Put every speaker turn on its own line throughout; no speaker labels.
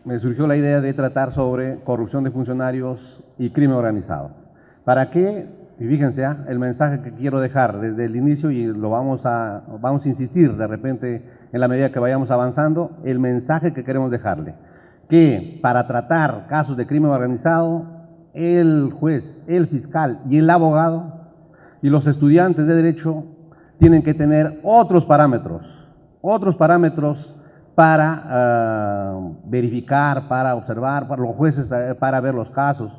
me surgió la idea de tratar sobre corrupción de funcionarios y crimen organizado. ¿Para qué? Y fíjense, el mensaje que quiero dejar desde el inicio, y lo vamos a insistir de repente en la medida que vayamos avanzando, el mensaje que queremos dejarle, que para tratar casos de crimen organizado, el juez, el fiscal y el abogado y los estudiantes de derecho tienen que tener otros parámetros para verificar, para observar, para los jueces, para ver los casos,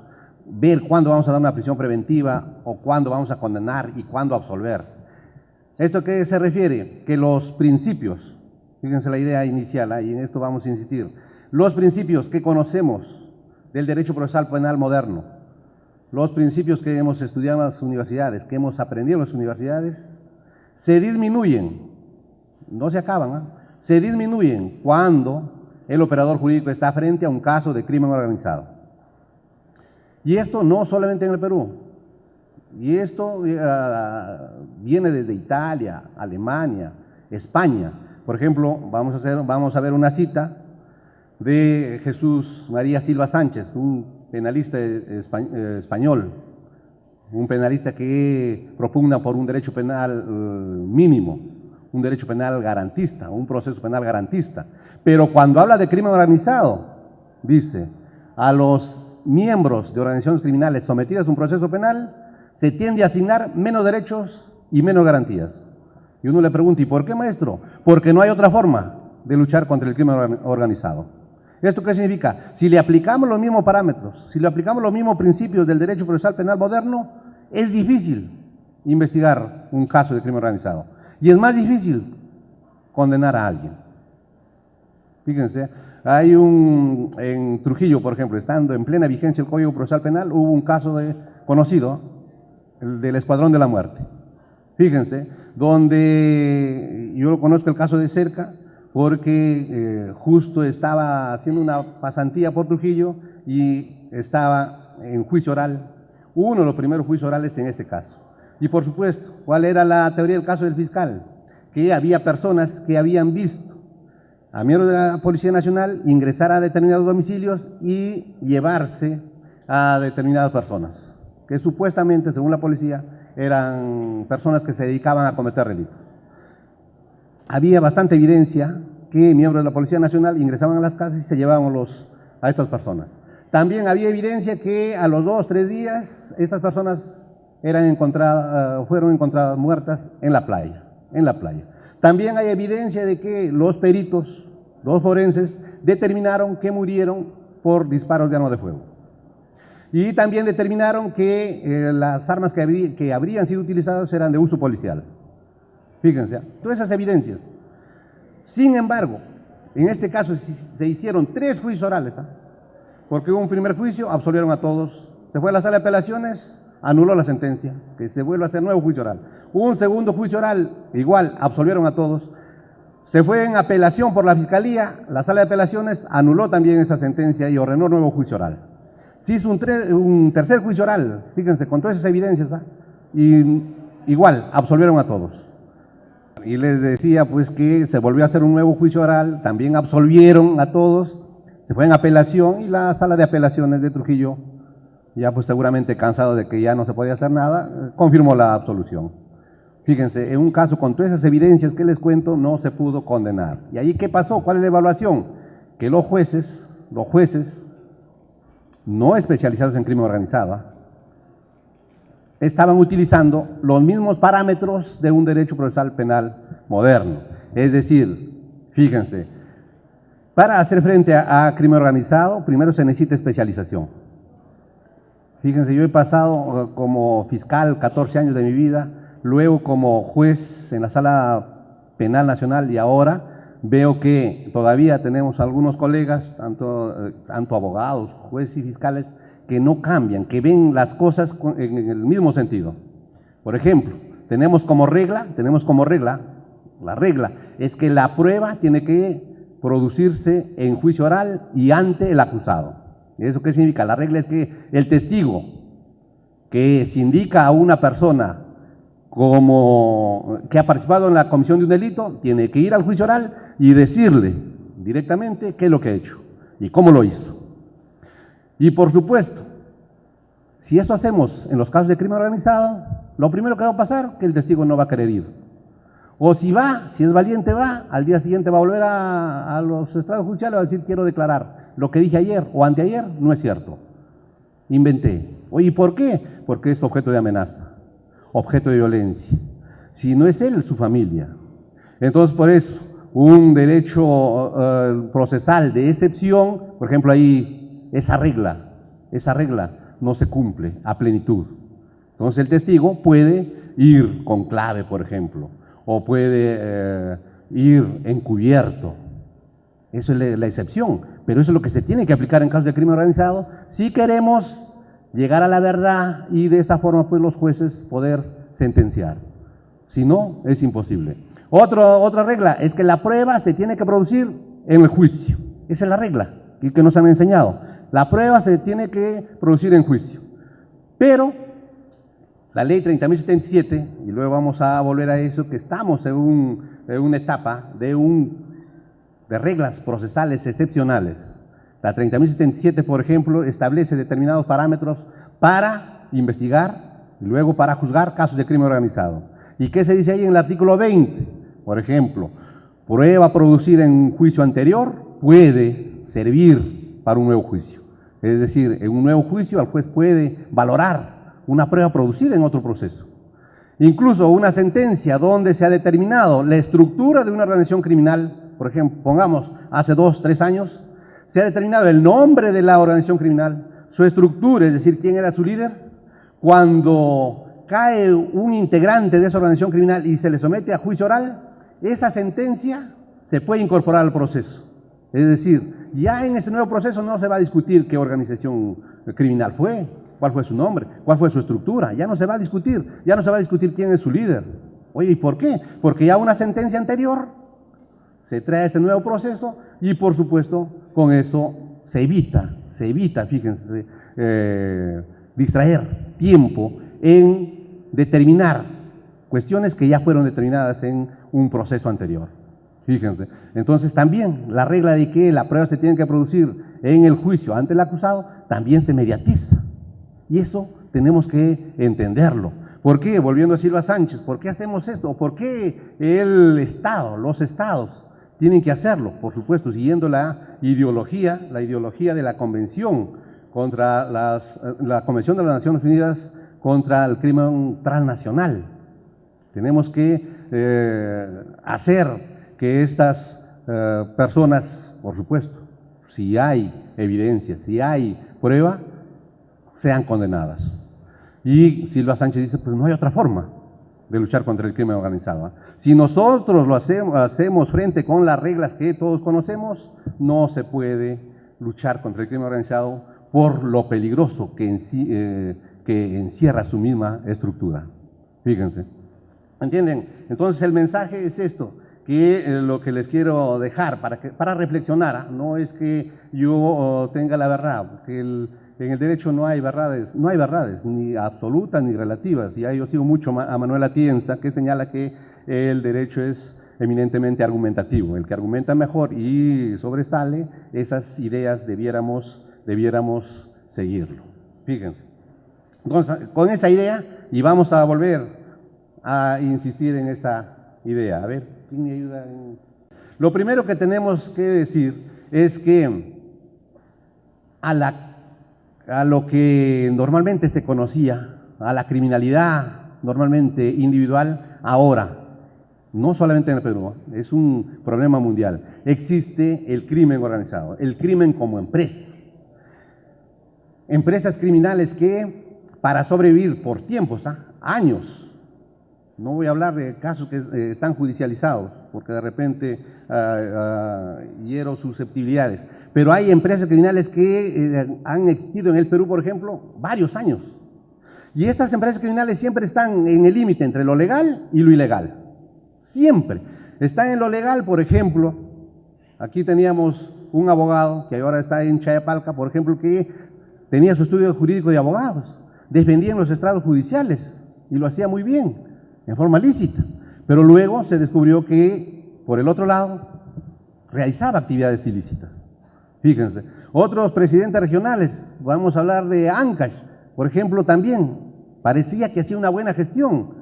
ver cuándo vamos a dar una prisión preventiva o cuándo vamos a condenar y cuándo absolver. ¿Esto a qué se refiere? Que los principios, fíjense la idea inicial, y en esto vamos a insistir, los principios que conocemos del derecho procesal penal moderno, los principios que hemos estudiado en las universidades, que hemos aprendido en las universidades, se disminuyen, no se acaban, se disminuyen cuando el operador jurídico está frente a un caso de crimen organizado. Y esto no solamente en el Perú, y esto viene desde Italia, Alemania, España. Por ejemplo, vamos a ver una cita de Jesús María Silva Sánchez, un penalista español, un penalista que propugna por un derecho penal mínimo, un derecho penal garantista, un proceso penal garantista. Pero cuando habla de crimen organizado, dice, a los miembros de organizaciones criminales sometidas a un proceso penal, se tiende a asignar menos derechos y menos garantías. Y uno le pregunta, ¿y por qué, maestro? Porque no hay otra forma de luchar contra el crimen organizado. ¿Esto qué significa? Si le aplicamos los mismos parámetros, si le aplicamos los mismos principios del derecho procesal penal moderno, es difícil investigar un caso de crimen organizado. Y es más difícil condenar a alguien. Fíjense, hay en Trujillo, por ejemplo, estando en plena vigencia el Código Procesal Penal, hubo un caso conocido, el del Escuadrón de la Muerte. Fíjense, donde yo lo conozco el caso de cerca, porque justo estaba haciendo una pasantía por Trujillo y estaba en juicio oral, uno de los primeros juicios orales en ese caso. Y por supuesto, ¿cuál era la teoría del caso del fiscal? Que había personas que habían visto a miembros de la Policía Nacional ingresar a determinados domicilios y llevarse a determinadas personas, que supuestamente, según la policía, eran personas que se dedicaban a cometer delitos. Había bastante evidencia que miembros de la Policía Nacional ingresaban a las casas y se llevaban a estas personas. También había evidencia que a los 2 o 3 días estas personas fueron encontradas muertas en la playa. También hay evidencia de que los peritos, los forenses, determinaron que murieron por disparos de arma de fuego. Y también determinaron que las armas que habrían sido utilizadas eran de uso policial. Fíjense, todas esas evidencias. Sin embargo, en este caso se hicieron 3 juicios orales, porque hubo un primer juicio, absolvieron a todos, se fue a la sala de apelaciones, anuló la sentencia, que se vuelve a hacer nuevo juicio oral. Hubo un segundo juicio oral, igual, absolvieron a todos. Se fue en apelación por la Fiscalía, la sala de apelaciones anuló también esa sentencia y ordenó nuevo juicio oral. Se hizo un tercer juicio oral, fíjense, con todas esas evidencias, y igual, absolvieron a todos. Y les decía pues que se volvió a hacer un nuevo juicio oral, también absolvieron a todos, se fue en apelación y la sala de apelaciones de Trujillo, ya pues seguramente cansado de que ya no se podía hacer nada, confirmó la absolución. Fíjense, en un caso con todas esas evidencias que les cuento, no se pudo condenar. ¿Y ahí qué pasó? ¿Cuál es la evaluación? Que los jueces no especializados en crimen organizado, estaban utilizando los mismos parámetros de un derecho procesal penal moderno. Es decir, fíjense, para hacer frente a crimen organizado, primero se necesita especialización. Fíjense, yo he pasado como fiscal 14 años de mi vida, luego como juez en la Sala Penal Nacional y ahora veo que todavía tenemos algunos colegas, tanto abogados, jueces y fiscales, que no cambian, que ven las cosas en el mismo sentido. Por ejemplo, tenemos como regla, la regla es que la prueba tiene que producirse en juicio oral y ante el acusado. ¿Eso qué significa? La regla es que el testigo que se indica a una persona como que ha participado en la comisión de un delito, tiene que ir al juicio oral y decirle directamente qué es lo que ha hecho. y cómo lo hizo. Y por supuesto, si eso hacemos en los casos de crimen organizado, lo primero que va a pasar es que el testigo no va a querer ir. O si va, si es valiente va, al día siguiente va a volver a los estrados judiciales y va a decir quiero declarar. Lo que dije ayer o anteayer no es cierto. Inventé. Oye, ¿y por qué? Porque es objeto de amenaza, objeto de violencia. Si no es él, su familia. Entonces, por eso, un derecho procesal de excepción, por ejemplo, ahí esa regla no se cumple a plenitud. Entonces, el testigo puede ir con clave, por ejemplo, o puede ir encubierto. Eso es la excepción, pero eso es lo que se tiene que aplicar en casos de crimen organizado si queremos llegar a la verdad y de esa forma pues los jueces poder sentenciar. Si no, es imposible. Otra regla es que la prueba se tiene que producir en el juicio. Esa es la regla que nos han enseñado. La prueba se tiene que producir en juicio. Pero la ley 30.077, y luego vamos a volver a eso, que estamos en una etapa de reglas procesales excepcionales. La 30.077, por ejemplo, establece determinados parámetros para investigar y luego para juzgar casos de crimen organizado. ¿Y qué se dice ahí en el artículo 20? Por ejemplo, prueba producida en un juicio anterior puede servir para un nuevo juicio. Es decir, en un nuevo juicio el juez puede valorar una prueba producida en otro proceso. Incluso una sentencia donde se ha determinado la estructura de una organización criminal, por ejemplo, pongamos hace 2, 3 años, se ha determinado el nombre de la organización criminal, su estructura, es decir, quién era su líder. Cuando cae un integrante de esa organización criminal y se le somete a juicio oral, esa sentencia se puede incorporar al proceso. Es decir, ya en ese nuevo proceso no se va a discutir qué organización criminal fue, cuál fue su nombre, cuál fue su estructura, ya no se va a discutir, quién es su líder. Oye, ¿y por qué? Porque ya una sentencia anterior se trae este nuevo proceso y por supuesto con eso se evita, fíjense, distraer tiempo en determinar cuestiones que ya fueron determinadas en un proceso anterior. Fíjense, entonces también la regla de que la prueba se tiene que producir en el juicio ante el acusado también se mediatiza. Y eso tenemos que entenderlo. ¿Por qué? Volviendo a Silva Sánchez, ¿por qué hacemos esto? ¿Por qué el Estado, los estados tienen que hacerlo? Por supuesto, siguiendo la ideología de la Convención contra la Convención de las Naciones Unidas contra el crimen transnacional. Tenemos que hacer que estas personas, por supuesto, si hay evidencia, si hay prueba, sean condenadas. Y Silva Sánchez dice, pues no hay otra forma de luchar contra el crimen organizado. Si nosotros lo hacemos frente con las reglas que todos conocemos, no se puede luchar contra el crimen organizado por lo peligroso que encierra su misma estructura. Fíjense. ¿Entienden? Entonces el mensaje es esto, que lo que les quiero dejar para reflexionar, no es que yo tenga la verdad, porque en el derecho no hay verdades, ni absolutas ni relativas. Y ahí yo sigo mucho a Manuel Atienza, que señala que el derecho es eminentemente argumentativo. El que argumenta mejor y sobresale, esas ideas debiéramos seguirlo. Fíjense. Entonces, con esa idea, y vamos a volver a insistir en esa idea. A ver, ¿quién me ayuda? Lo primero que tenemos que decir es que a lo que normalmente se conocía, a la criminalidad normalmente individual, ahora, no solamente en el Perú, es un problema mundial, existe el crimen organizado, el crimen como empresa. Empresas criminales que para sobrevivir por tiempos, años, no voy a hablar de casos que están judicializados, porque de repente hiero susceptibilidades, pero hay empresas criminales que han existido en el Perú, por ejemplo, varios años. Y estas empresas criminales siempre están en el límite entre lo legal y lo ilegal. Siempre. Están en lo legal, por ejemplo, aquí teníamos un abogado que ahora está en Chayapalca, por ejemplo, que tenía su estudio jurídico de abogados, defendía en los estrados judiciales y lo hacía muy bien, en forma lícita. Pero luego se descubrió que, por el otro lado, realizaba actividades ilícitas. Fíjense. Otros presidentes regionales, vamos a hablar de Ancash, por ejemplo, también parecía que hacía una buena gestión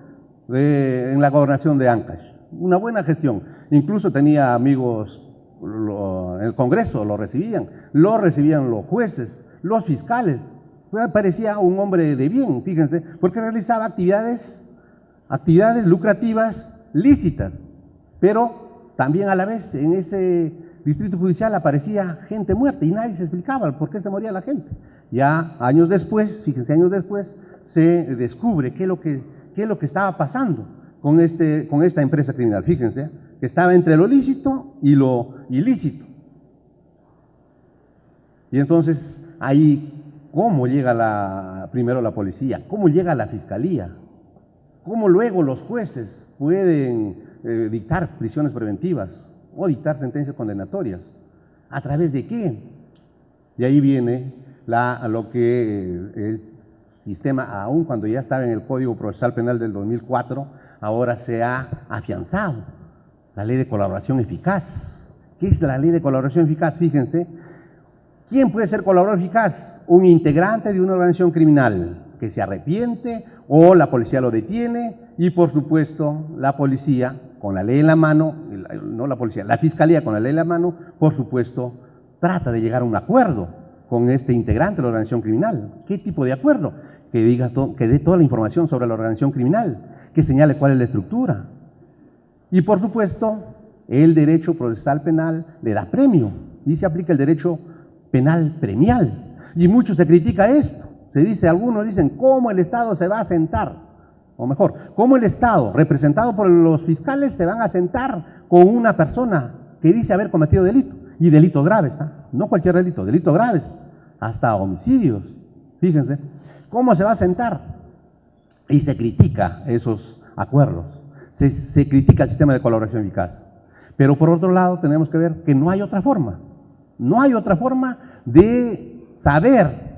en la gobernación de Ancash, una buena gestión. Incluso tenía amigos en el Congreso, lo recibían los jueces, los fiscales. Parecía un hombre de bien, fíjense, porque realizaba actividades lucrativas lícitas, pero también a la vez en ese distrito judicial aparecía gente muerta y nadie se explicaba por qué se moría la gente. Ya años después, fíjense, años después, se descubre qué es lo que estaba pasando con esta empresa criminal. Fíjense, que estaba entre lo lícito y lo ilícito. Y entonces, ahí, ¿cómo llega primero la policía? ¿Cómo llega la fiscalía? ¿Cómo luego los jueces pueden dictar prisiones preventivas o dictar sentencias condenatorias? ¿A través de qué? Y ahí viene lo que el sistema, aún cuando ya estaba en el Código Procesal Penal del 2004, ahora se ha afianzado. La ley de colaboración eficaz. ¿Qué es la ley de colaboración eficaz? Fíjense, ¿quién puede ser colaborador eficaz? Un integrante de una organización criminal que se arrepiente o la policía lo detiene y, por supuesto, la policía con la ley en la mano, no la policía, la fiscalía con la ley en la mano, por supuesto, trata de llegar a un acuerdo con este integrante de la organización criminal. ¿Qué tipo de acuerdo? Que dé toda la información sobre la organización criminal, que señale cuál es la estructura. Y por supuesto, el derecho procesal penal le da premio y se aplica el derecho penal premial. Y mucho se critica esto. Algunos dicen, ¿cómo el Estado se va a sentar? O mejor, ¿cómo el Estado, representado por los fiscales, se van a sentar con una persona que dice haber cometido delito? Y delitos graves, no cualquier delito, delitos graves, hasta homicidios. Fíjense, ¿cómo se va a sentar? Y se critica esos acuerdos. Se critica el sistema de colaboración eficaz. Pero por otro lado tenemos que ver que no hay otra forma. No hay otra forma de saber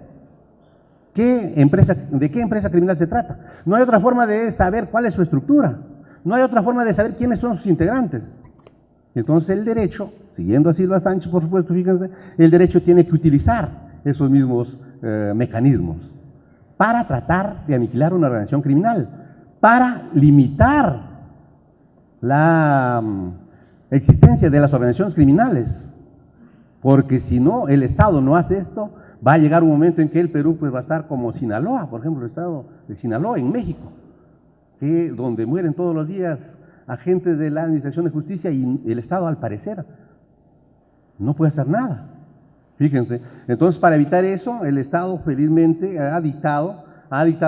de qué empresa criminal se trata. No hay otra forma de saber cuál es su estructura. No hay otra forma de saber quiénes son sus integrantes. Entonces el derecho, siguiendo a Silva Sánchez, por supuesto, fíjense, el derecho tiene que utilizar esos mismos mecanismos para tratar de aniquilar una organización criminal, para limitar la existencia de las organizaciones criminales, porque si no, el Estado no hace esto, va a llegar un momento en que el Perú pues, va a estar como Sinaloa, por ejemplo, el Estado de Sinaloa en México, donde mueren todos los días agentes de la Administración de Justicia y el Estado, al parecer, no puede hacer nada. Fíjense, entonces para evitar eso, el Estado felizmente ha dictado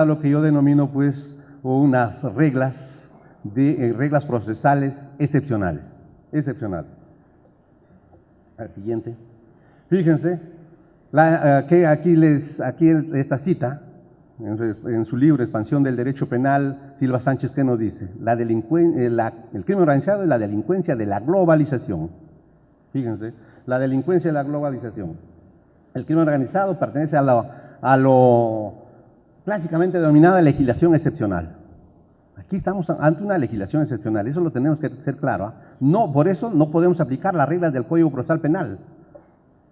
lo que yo denomino pues unas reglas procesales excepcionales. Al siguiente. Fíjense, aquí esta cita, en su libro Expansión del Derecho Penal, Silva Sánchez, ¿qué nos dice? El crimen organizado y la delincuencia de la globalización. Fíjense, la delincuencia de la globalización. El crimen organizado pertenece a lo clásicamente denominada legislación excepcional. Aquí estamos ante una legislación excepcional, eso lo tenemos que ser claro. No, por eso no podemos aplicar las reglas del Código Procesal Penal.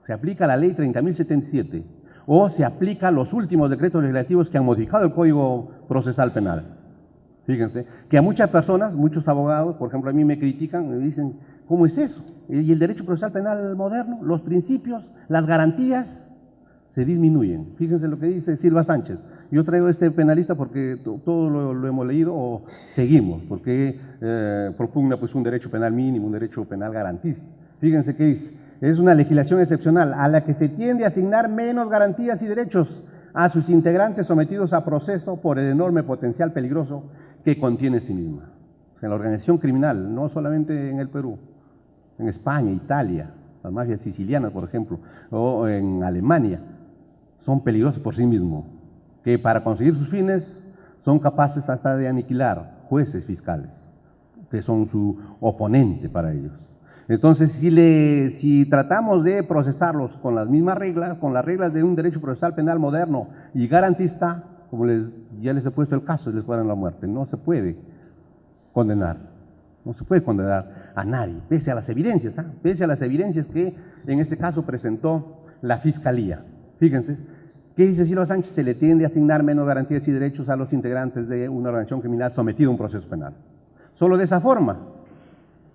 Se aplica la ley 30.077 o se aplica los últimos decretos legislativos que han modificado el Código Procesal Penal. Fíjense, que a muchas personas, muchos abogados, por ejemplo, a mí me critican, me dicen, ¿cómo es eso? Y el derecho procesal penal moderno, los principios, las garantías se disminuyen. Fíjense lo que dice Silva Sánchez. Yo traigo este penalista porque todo lo hemos leído o seguimos, porque propugna pues, un derecho penal mínimo, un derecho penal garantista. Fíjense qué dice. Es una legislación excepcional a la que se tiende a asignar menos garantías y derechos a sus integrantes sometidos a proceso por el enorme potencial peligroso que contiene en sí misma. O sea, la organización criminal, no solamente en el Perú, en España, Italia, las mafias sicilianas, por ejemplo, o en Alemania, son peligrosas por sí mismos, que para conseguir sus fines son capaces hasta de aniquilar jueces fiscales, que son su oponente para ellos. Entonces, si tratamos de procesarlos con las mismas reglas, con las reglas de un derecho procesal penal moderno y garantista, como ya les he puesto el caso, les fueran la muerte, no se puede condenar. No se puede condenar a nadie, pese a las evidencias, pese a las evidencias que en este caso presentó la Fiscalía. Fíjense, ¿qué dice Silva Sánchez? Se le tiende a asignar menos garantías y derechos a los integrantes de una organización criminal sometida a un proceso penal. Solo de esa forma,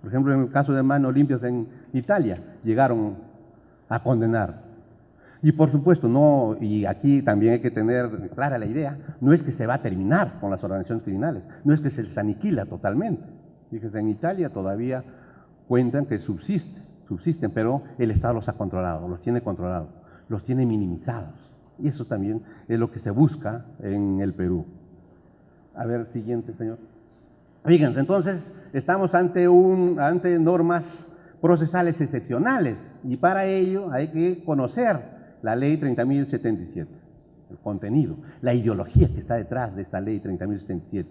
por ejemplo, en el caso de Manos Limpias en Italia, llegaron a condenar. Y por supuesto, no, y aquí también hay que tener clara la idea, no es que se va a terminar con las organizaciones criminales, no es que se les aniquila totalmente. Fíjense, en Italia todavía cuentan que subsisten, pero el Estado los ha controlado, los tiene controlados, los tiene minimizados. Y eso también es lo que se busca en el Perú. A ver, siguiente, señor. Fíjense, entonces estamos ante normas procesales excepcionales y para ello hay que conocer la ley 30.077, el contenido, la ideología que está detrás de esta ley 30.077,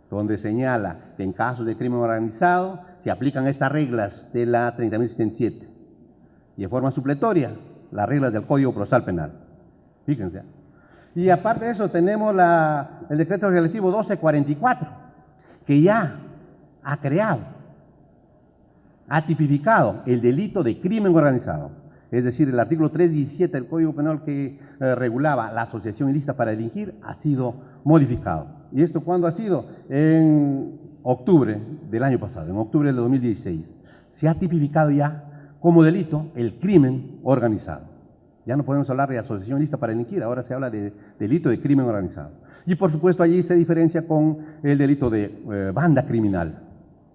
donde señala que en casos de crimen organizado se aplican estas reglas de la 30.077 y de forma supletoria las reglas del Código Procesal Penal. Fíjense. Y aparte de eso tenemos el decreto legislativo 1244, que ya ha creado, ha tipificado el delito de crimen organizado. Es decir, el artículo 317 del Código Penal que regulaba la asociación ilícita para delinquir ha sido modificado. ¿Y esto cuándo ha sido? En octubre del año pasado, en octubre del 2016. Se ha tipificado ya como delito el crimen organizado. Ya no podemos hablar de asociación ilícita para delinquir, ahora se habla de delito de crimen organizado. Y por supuesto allí se diferencia con el delito de banda criminal.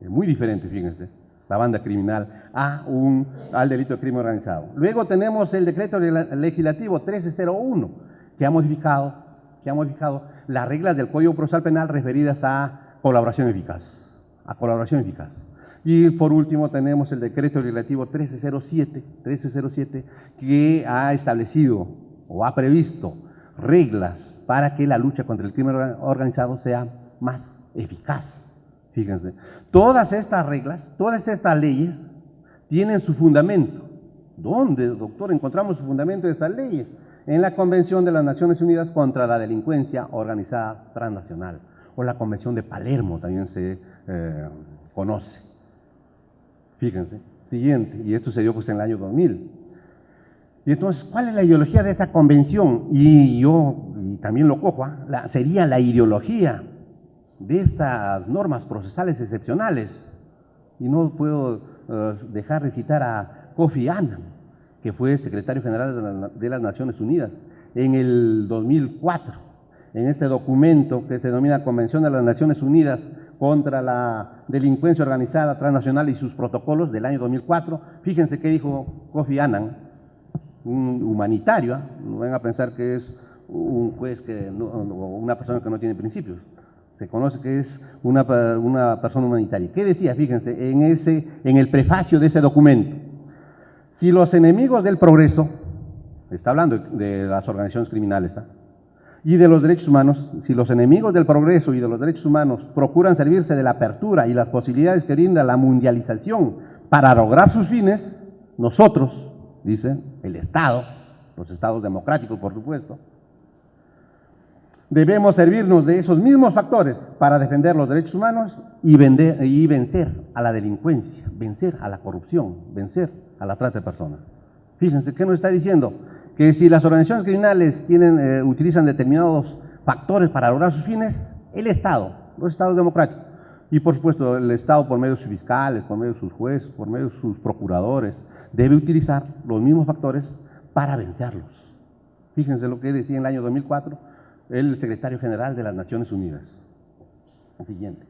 Es muy diferente, fíjense, la banda criminal al delito de crimen organizado. Luego tenemos el decreto legislativo 1301, que ha modificado las reglas del Código Procesal Penal referidas a colaboración eficaz. Y por último tenemos el decreto legislativo 1307, que ha establecido o ha previsto reglas para que la lucha contra el crimen organizado sea más eficaz. Fíjense, todas estas reglas, todas estas leyes tienen su fundamento. ¿Dónde, doctor, encontramos su fundamento de estas leyes? En la Convención de las Naciones Unidas contra la Delincuencia Organizada Transnacional, o la Convención de Palermo también se conoce. Fíjense, siguiente, y esto se dio pues en el año 2000. Y entonces, ¿cuál es la ideología de esa convención? Y también lo cojo, sería la ideología de estas normas procesales excepcionales. Y no puedo dejar de citar a Kofi Annan, que fue secretario general de las Naciones Unidas en el 2004, en este documento que se denomina Convención de las Naciones Unidas contra la Delincuencia Organizada Transnacional y sus protocolos del año 2004. Fíjense qué dijo Kofi Annan, un humanitario, no van a pensar que es un juez o una persona que no tiene principios, se conoce que es una persona humanitaria. ¿Qué decía? Fíjense, en el prefacio de ese documento. Si los enemigos del progreso, está hablando de las organizaciones criminales, y de los derechos humanos, si los enemigos del progreso y de los derechos humanos procuran servirse de la apertura y las posibilidades que brinda la mundialización para lograr sus fines, nosotros, dice el Estado, los estados democráticos por supuesto, debemos servirnos de esos mismos factores para defender los derechos humanos y vencer a la delincuencia, vencer a la corrupción, vencer a la trata de personas. Fíjense, ¿qué nos está diciendo? Que si las organizaciones criminales utilizan determinados factores para lograr sus fines, el Estado, los estados democráticos, y por supuesto el Estado por medio de sus fiscales, por medio de sus jueces, por medio de sus procuradores, debe utilizar los mismos factores para vencerlos. Fíjense lo que decía en el año 2004 el secretario general de las Naciones Unidas. El siguiente.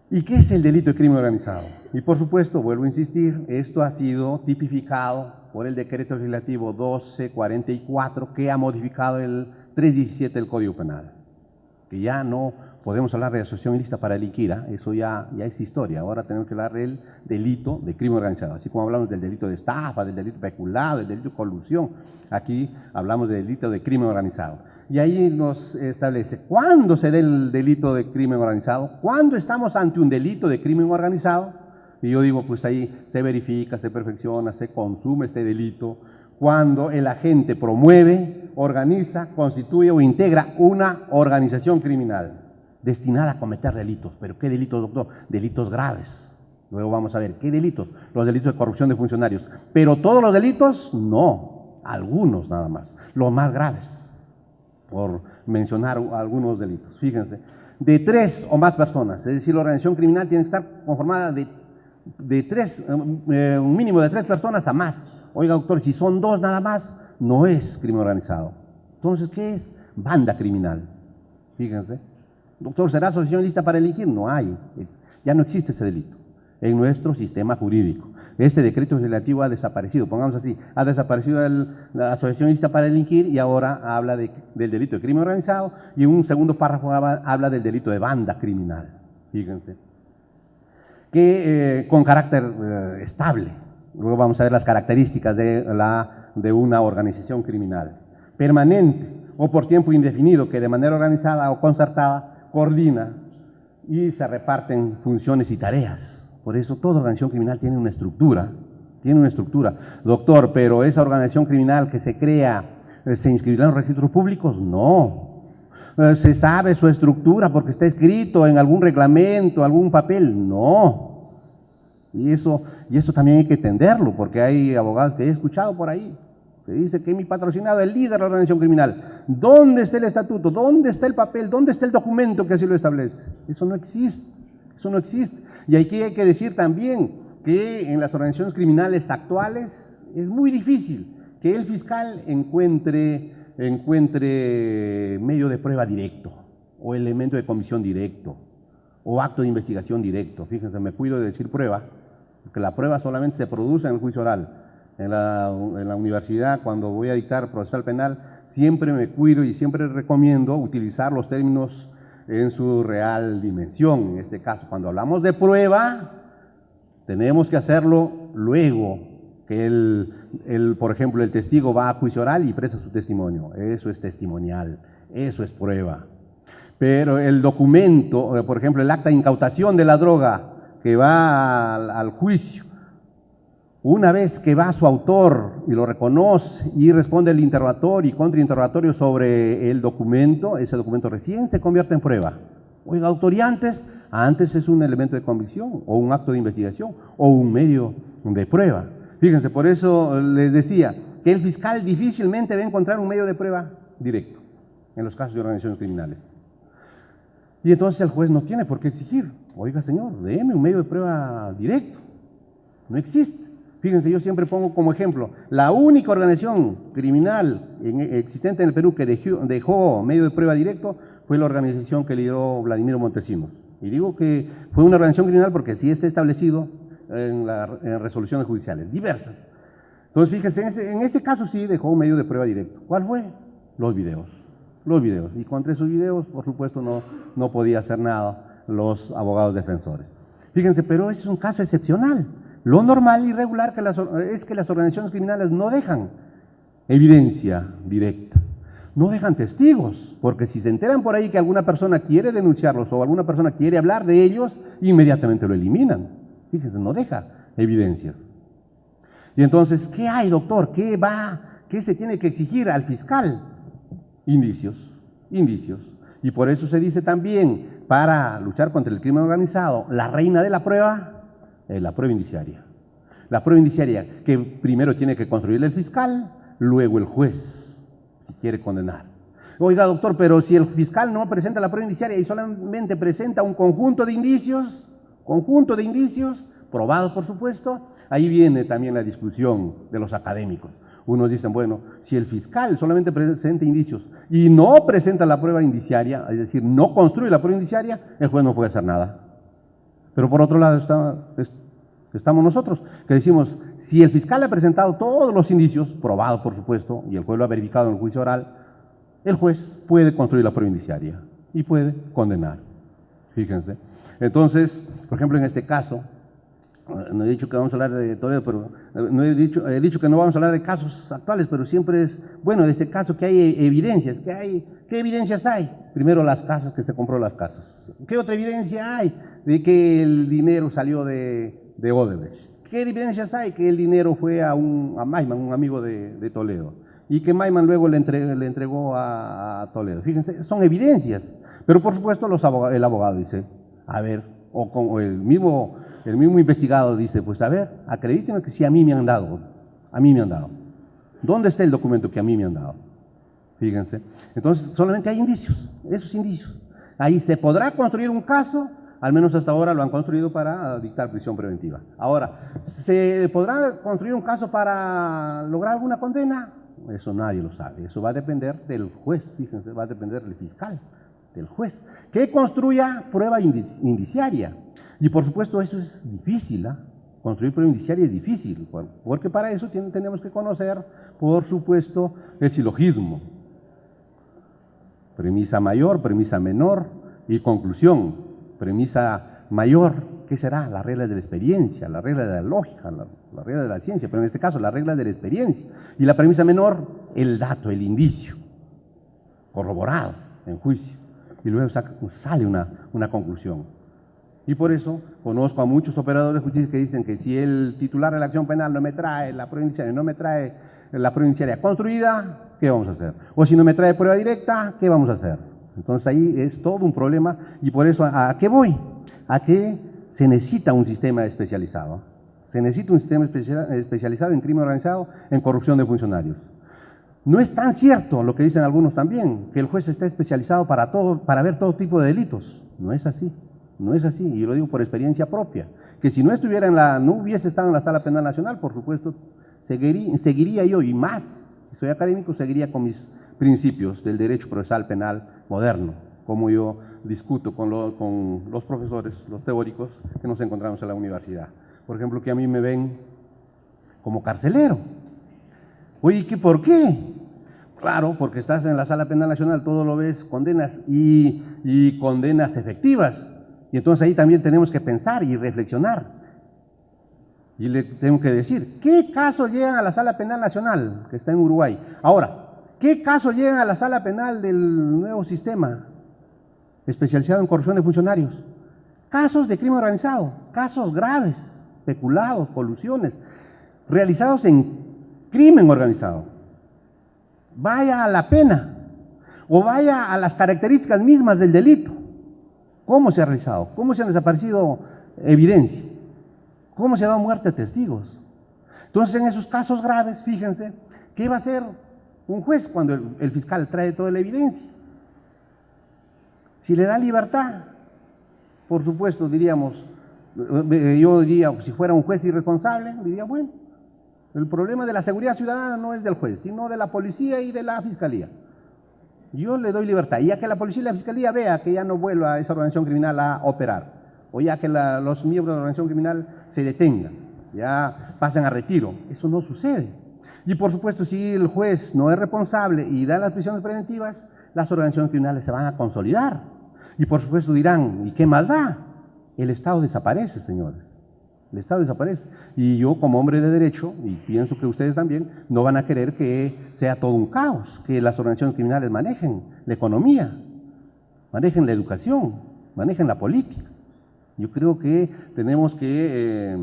¿Y qué es el delito de crimen organizado? Y por supuesto, vuelvo a insistir, esto ha sido tipificado por el decreto legislativo 1244 que ha modificado el 317 del Código Penal. Que ya no podemos hablar de asociación ilícita para delinquir, eso ya es historia. Ahora tenemos que hablar del delito de crimen organizado. Así como hablamos del delito de estafa, del delito peculado, del delito de colusión, aquí hablamos del delito de crimen organizado. Y ahí nos establece cuándo se da el delito de crimen organizado, cuándo estamos ante un delito de crimen organizado. Y yo digo, pues ahí se verifica, se perfecciona, se consume este delito, cuando el agente promueve, organiza, constituye o integra una organización criminal destinada a cometer delitos. ¿Pero qué delitos, doctor? Delitos graves. Luego vamos a ver, ¿qué delitos? Los delitos de corrupción de funcionarios. Pero todos los delitos, no, algunos nada más, los más graves, por mencionar algunos delitos. Fíjense, de 3 o más personas, es decir, la organización criminal tiene que estar conformada de 3, un mínimo de 3 personas a más. Oiga, doctor, si son 2 nada más, no es crimen organizado. Entonces, ¿qué es? Banda criminal. Fíjense. Doctor, ¿será asociación ilícita para delinquir? No hay. Ya no existe ese delito en nuestro sistema jurídico. Este decreto legislativo ha desaparecido, pongamos así, ha desaparecido la asociación ilícita para delinquir y ahora habla del delito de crimen organizado y en un segundo párrafo habla del delito de banda criminal. Fíjense. Que con carácter estable. Luego vamos a ver las características de una organización criminal. Permanente o por tiempo indefinido, que de manera organizada o concertada coordina y se reparten funciones y tareas. Por eso toda organización criminal tiene una estructura. Doctor, pero esa organización criminal que se crea, ¿se inscribirá en los registros públicos? No. ¿Se sabe su estructura porque está escrito en algún reglamento, algún papel? No. Y eso también hay que entenderlo, porque hay abogados que he escuchado por ahí, que dice que mi patrocinado es el líder de la organización criminal. ¿Dónde está el estatuto? ¿Dónde está el papel? ¿Dónde está el documento que así lo establece? Eso no existe. Y aquí hay que decir también que en las organizaciones criminales actuales es muy difícil que el fiscal encuentre medio de prueba directo, o elemento de comisión directo, o acto de investigación directo. Fíjense, me cuido de decir prueba, porque la prueba solamente se produce en el juicio oral. En la universidad, cuando voy a dictar procesal penal, siempre me cuido y siempre recomiendo utilizar los términos en su real dimensión. En este caso, cuando hablamos de prueba, tenemos que hacerlo luego que por ejemplo, el testigo va a juicio oral y presta su testimonio. Eso es testimonial, eso es prueba. Pero el documento, por ejemplo, el acta de incautación de la droga que va al juicio, una vez que va su autor y lo reconoce y responde el interrogatorio y contrainterrogatorio sobre el documento, ese documento recién se convierte en prueba. Oiga, autor, y antes es un elemento de convicción o un acto de investigación o un medio de prueba. Fíjense, por eso les decía que el fiscal difícilmente va a encontrar un medio de prueba directo en los casos de organizaciones criminales. Y entonces el juez no tiene por qué exigir, oiga señor, déme un medio de prueba directo. No existe. Fíjense, yo siempre pongo como ejemplo, la única organización criminal existente en el Perú que dejó medio de prueba directo fue la organización que lideró Vladimiro Montesinos. Y digo que fue una organización criminal porque sí está establecido en resoluciones judiciales, diversas. Entonces, fíjense, en ese caso sí dejó medio de prueba directo. ¿Cuál fue? Los videos. Y contra esos videos, por supuesto, no podía hacer nada los abogados defensores. Fíjense, pero es un caso excepcional. Lo normal y regular es que las organizaciones criminales no dejan evidencia directa, no dejan testigos, porque si se enteran por ahí que alguna persona quiere denunciarlos o alguna persona quiere hablar de ellos, inmediatamente lo eliminan. Fíjense, no deja evidencias. Y entonces, ¿qué hay, doctor? ¿Qué se tiene que exigir al fiscal? Indicios. Y por eso se dice también, para luchar contra el crimen organizado, la reina de la prueba es la prueba indiciaria. La prueba indiciaria que primero tiene que construir el fiscal, luego el juez, si quiere condenar. Oiga, doctor, pero si el fiscal no presenta la prueba indiciaria y solamente presenta un conjunto de indicios, probados por supuesto, ahí viene también la discusión de los académicos. Unos dicen, bueno, si el fiscal solamente presenta indicios y no presenta la prueba indiciaria, es decir, no construye la prueba indiciaria, el juez no puede hacer nada. Pero por otro lado estamos nosotros, que decimos, si el fiscal ha presentado todos los indicios, probados por supuesto, y el juez lo ha verificado en el juicio oral, el juez puede construir la prueba indiciaria y puede condenar. Fíjense. Entonces, por ejemplo, en este caso, no he dicho que vamos a hablar de Toledo, pero he dicho que no vamos a hablar de casos actuales, pero siempre es, bueno, de ese caso que hay evidencias, ¿qué evidencias hay? Primero las casas, que se compró las casas. ¿Qué otra evidencia hay? De que el dinero salió de Odebrecht. ¿Qué evidencias hay? Que el dinero fue a Maiman, un amigo de Toledo. y que Maiman luego le entregó a Toledo. Fíjense, son evidencias, pero por supuesto el abogado dice, a ver, o el mismo investigado dice, pues a ver, acredítenme que sí a mí me han dado, ¿Dónde está el documento que a mí me han dado? Fíjense, entonces solamente hay indicios, esos indicios. Ahí se podrá construir un caso, al menos hasta ahora lo han construido para dictar prisión preventiva. Ahora, ¿se podrá construir un caso para lograr alguna condena? Eso nadie lo sabe, eso va a depender del juez, fíjense, va a depender del fiscal, del juez, que construya prueba indiciaria. Y por supuesto eso es difícil, ¿eh? Construir prueba indiciaria es difícil, porque para eso tenemos que conocer, por supuesto, el silogismo. Premisa mayor, premisa menor y conclusión. Premisa mayor, ¿qué será? La regla de la experiencia, la regla de la lógica, la regla de la ciencia, pero en este caso la regla de la experiencia. Y la premisa menor, el dato, el indicio, corroborado en juicio. Y luego sale una conclusión. Y por eso conozco a muchos operadores de justicia que dicen que si el titular de la acción penal no me trae la prueba indiciaria, no me trae la prueba indiciaria construida, ¿qué vamos a hacer? O si no me trae prueba directa, ¿qué vamos a hacer? Entonces ahí es todo un problema y por eso, ¿a qué voy? A que se necesita un sistema especializado. Se necesita un sistema especializado en crimen organizado, en corrupción de funcionarios. No es tan cierto lo que dicen algunos también, que el juez está especializado para ver todo tipo de delitos. No es así. No es así, y lo digo por experiencia propia, que si no hubiese estado en la Sala Penal Nacional, por supuesto, seguiría yo, y más, si soy académico, seguiría con mis principios del derecho procesal penal moderno, como yo discuto con los profesores, los teóricos que nos encontramos en la universidad. Por ejemplo, que a mí me ven como carcelero. Oye, ¿por qué? Claro, porque estás en la Sala Penal Nacional, todo lo ves, condenas y condenas efectivas. Y entonces ahí también tenemos que pensar y reflexionar. Y le tengo que decir, ¿qué casos llegan a la Sala Penal Nacional, que está en Uruguay? Ahora, ¿qué casos llegan a la Sala Penal del nuevo sistema especializado en corrupción de funcionarios? Casos de crimen organizado, casos graves, peculados, colusiones, realizados en crimen organizado. Vaya a la pena, o vaya a las características mismas del delito. ¿Cómo se ha realizado? ¿Cómo se han desaparecido evidencia? ¿Cómo se ha dado muerte a testigos? Entonces, en esos casos graves, fíjense, ¿qué va a hacer un juez cuando el fiscal trae toda la evidencia? Si le da libertad, por supuesto, diríamos, yo diría, si fuera un juez irresponsable, diría, bueno, el problema de la seguridad ciudadana no es del juez, sino de la policía y de la fiscalía. Yo le doy libertad, y ya que la policía y la fiscalía vea que ya no vuelva esa organización criminal a operar, o ya que los miembros de la organización criminal se detengan, ya pasen a retiro. Eso no sucede. Y por supuesto, si el juez no es responsable y da las prisiones preventivas, las organizaciones criminales se van a consolidar. Y por supuesto dirán, ¿y qué más da? El Estado desaparece, señores. El Estado desaparece. Y yo, como hombre de derecho, y pienso que ustedes también, no van a querer que sea todo un caos, que las organizaciones criminales manejen la economía, manejen la educación, manejen la política. Yo creo que tenemos que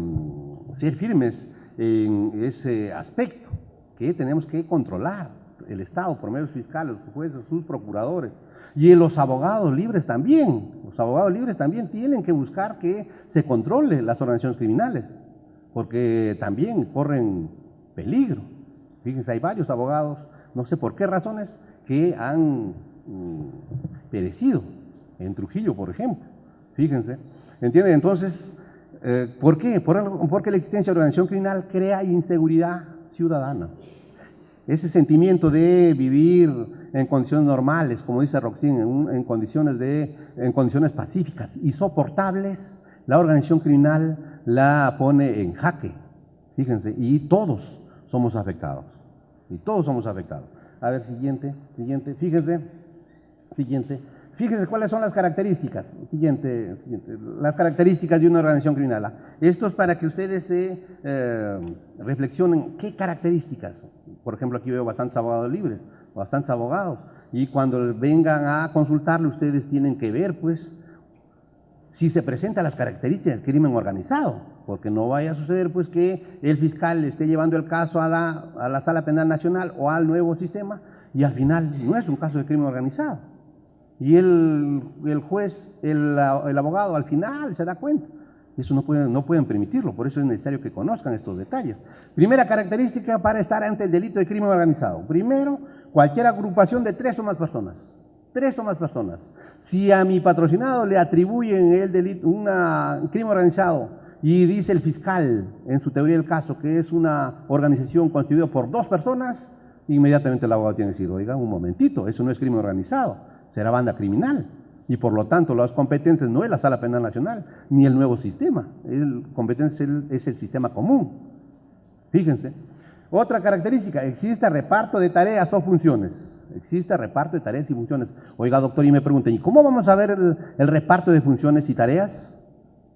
ser firmes en ese aspecto, que tenemos que controlar el Estado por medio de sus fiscales, sus jueces, sus procuradores, y los abogados libres también. Los abogados libres también tienen que buscar que se controle las organizaciones criminales, porque también corren peligro. Fíjense, hay varios abogados, no sé por qué razones, que han perecido en Trujillo, por ejemplo. Fíjense, ¿entienden? Entonces, ¿por qué? Porque la existencia de organización criminal crea inseguridad ciudadana. Ese sentimiento de vivir en condiciones normales, como dice Roxin, en condiciones pacíficas y soportables, la organización criminal la pone en jaque. Fíjense, y todos somos afectados. Y todos somos afectados. A ver, siguiente, Fíjense cuáles son las características. Siguiente. Las características de una organización criminal. Esto es para que ustedes se reflexionen qué características. Por ejemplo, aquí veo bastantes abogados libres, bastantes abogados. Y cuando vengan a consultarle, ustedes tienen que ver, pues, si se presentan las características del crimen organizado. porque no vaya a suceder pues que el fiscal esté llevando el caso a la Sala Penal Nacional o al nuevo sistema y al final no es un caso de crimen organizado. Y el juez, el abogado al final se da cuenta. Eso no pueden permitirlo, por eso es necesario que conozcan estos detalles. Primera característica para estar ante el delito de crimen organizado. Primero, cualquier agrupación de 3 o más personas. 3 o más personas. Si a mi patrocinado le atribuyen el delito, un crimen organizado, y dice el fiscal en su teoría del caso que es una organización constituida por 2 personas, inmediatamente el abogado tiene que decir, oiga, un momentito, eso no es crimen organizado, será banda criminal. Y por lo tanto, los competentes no es la Sala Penal Nacional, ni el nuevo sistema. El competente es el sistema común. Fíjense. Otra característica, existe reparto de tareas o funciones. Existe reparto de tareas y funciones. Oiga, doctor, y me pregunten, ¿y cómo vamos a ver el reparto de funciones y tareas?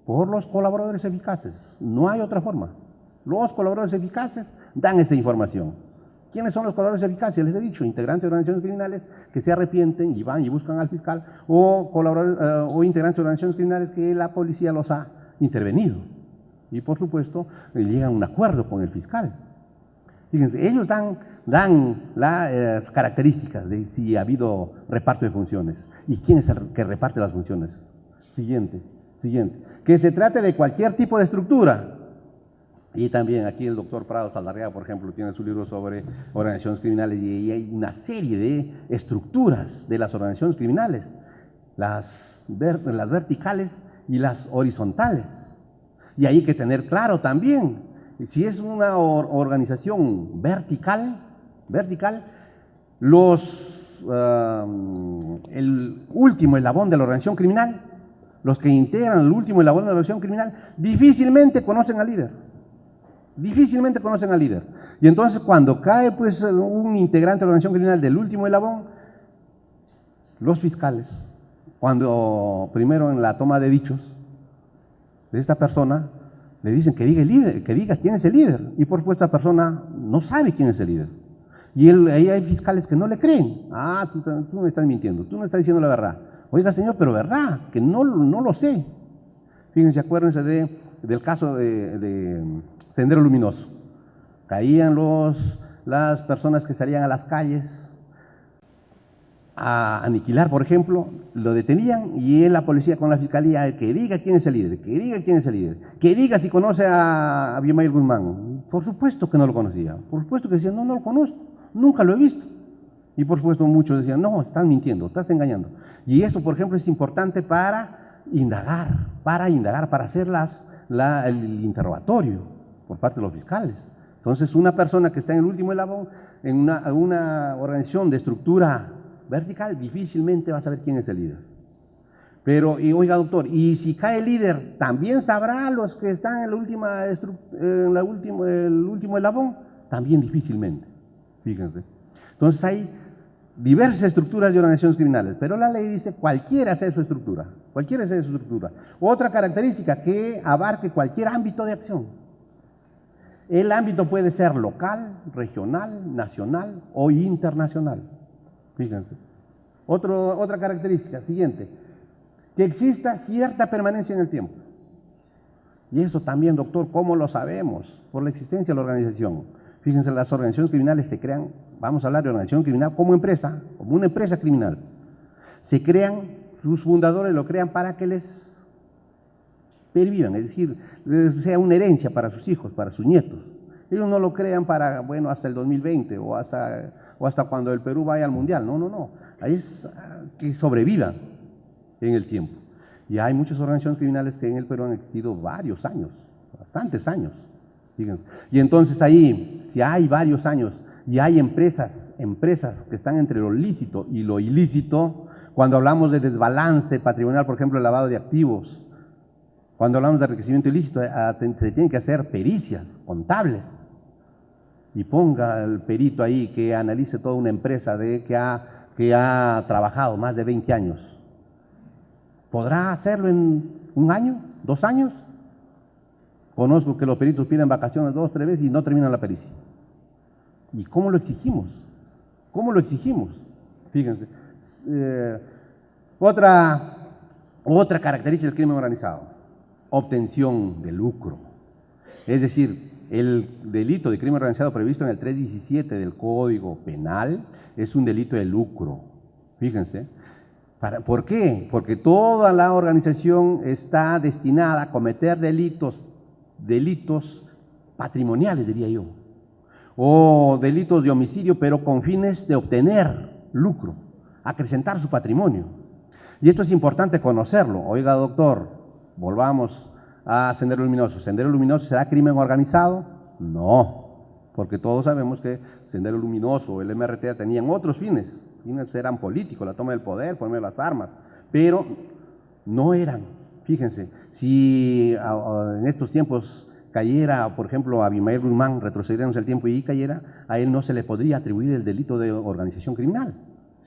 Por los colaboradores eficaces. No hay otra forma. Los colaboradores eficaces dan esa información. ¿Quiénes son los colaboradores eficaces? Les he dicho, integrantes de organizaciones criminales que se arrepienten y van y buscan al fiscal, o integrantes de organizaciones criminales que la policía los ha intervenido. Y por supuesto, llegan a un acuerdo con el fiscal. Fíjense, ellos dan las características de si ha habido reparto de funciones. ¿Y quién es el que reparte las funciones? Siguiente. Que se trate de cualquier tipo de estructura. Y también aquí el doctor Prado Saldarriaga, por ejemplo, tiene su libro sobre organizaciones criminales y hay una serie de estructuras de las organizaciones criminales, las verticales y las horizontales. Y hay que tener claro también, si es una organización vertical, el último eslabón de la organización criminal, los que integran el último eslabón de la organización criminal, difícilmente conocen al líder. Difícilmente conocen al líder. Y entonces cuando cae pues un integrante de la organización criminal del último eslabón, los fiscales, cuando primero en la toma de dichos de esta persona, le dicen que diga el líder, que diga quién es el líder. Y por supuesto esta persona no sabe quién es el líder. Y ahí hay fiscales que no le creen. Ah, tú me estás mintiendo, tú no estás diciendo la verdad. Oiga señor, pero verdad, que no lo sé. Fíjense, acuérdense del caso de Sendero Luminoso. Caían las personas que salían a las calles a aniquilar, por ejemplo, lo detenían y la policía con la fiscalía, que diga quién es el líder, que diga si conoce a Abimael Guzmán. Por supuesto que no lo conocía, por supuesto que decían, no lo conozco, nunca lo he visto. Y por supuesto muchos decían, no, estás mintiendo, estás engañando. Y eso, por ejemplo, es importante para indagar, para hacer el interrogatorio por parte de los fiscales. Entonces, una persona que está en el último eslabón, en una organización de estructura vertical, difícilmente va a saber quién es el líder. Pero, y oiga doctor, y si cae el líder, ¿también sabrá los que están en el último eslabón? También difícilmente, fíjense. Entonces hay diversas estructuras de organizaciones criminales, pero la ley dice cualquiera sea su estructura, Otra característica, que abarque cualquier ámbito de acción. El ámbito puede ser local, regional, nacional o internacional. Fíjense. Otra característica, siguiente, que exista cierta permanencia en el tiempo. Y eso también, doctor, ¿cómo lo sabemos? Por la existencia de la organización. Fíjense, las organizaciones criminales se crean, vamos a hablar de organización criminal como empresa, como una empresa criminal. Se crean, sus fundadores lo crean para que les pervivan, es decir, sea una herencia para sus hijos, para sus nietos. Ellos no lo crean para, bueno, hasta el 2020 o hasta cuando el Perú vaya al Mundial. No. Ahí es que sobrevivan en el tiempo. Y hay muchas organizaciones criminales que en el Perú han existido varios años, bastantes años. Fíjense. Y entonces ahí, si hay varios años y hay empresas que están entre lo lícito y lo ilícito, cuando hablamos de desbalance patrimonial, por ejemplo, el lavado de activos, cuando hablamos de enriquecimiento ilícito, se tienen que hacer pericias contables. Y ponga el perito ahí que analice toda una empresa que ha trabajado más de 20 años. ¿Podrá hacerlo en 1 año, 2 años? Conozco que los peritos piden vacaciones 2, 3 veces y no terminan la pericia. ¿Y cómo lo exigimos? Fíjense. Otra característica del crimen organizado: obtención de lucro. Es decir, el delito de crimen organizado previsto en el 317 del Código Penal es un delito de lucro. Fíjense. ¿Por qué? Porque toda la organización está destinada a cometer delitos patrimoniales, diría yo, o delitos de homicidio, pero con fines de obtener lucro, acrecentar su patrimonio. Y esto es importante conocerlo. Oiga, doctor, volvamos a Sendero Luminoso. ¿Sendero Luminoso será crimen organizado? No, porque todos sabemos que Sendero Luminoso o el MRTA tenían otros fines. Fines eran políticos, la toma del poder, ponerme las armas, pero no eran. Fíjense, si en estos tiempos cayera, por ejemplo, a Abimael Guzmán, retrocederemos el tiempo y cayera, a él no se le podría atribuir el delito de organización criminal,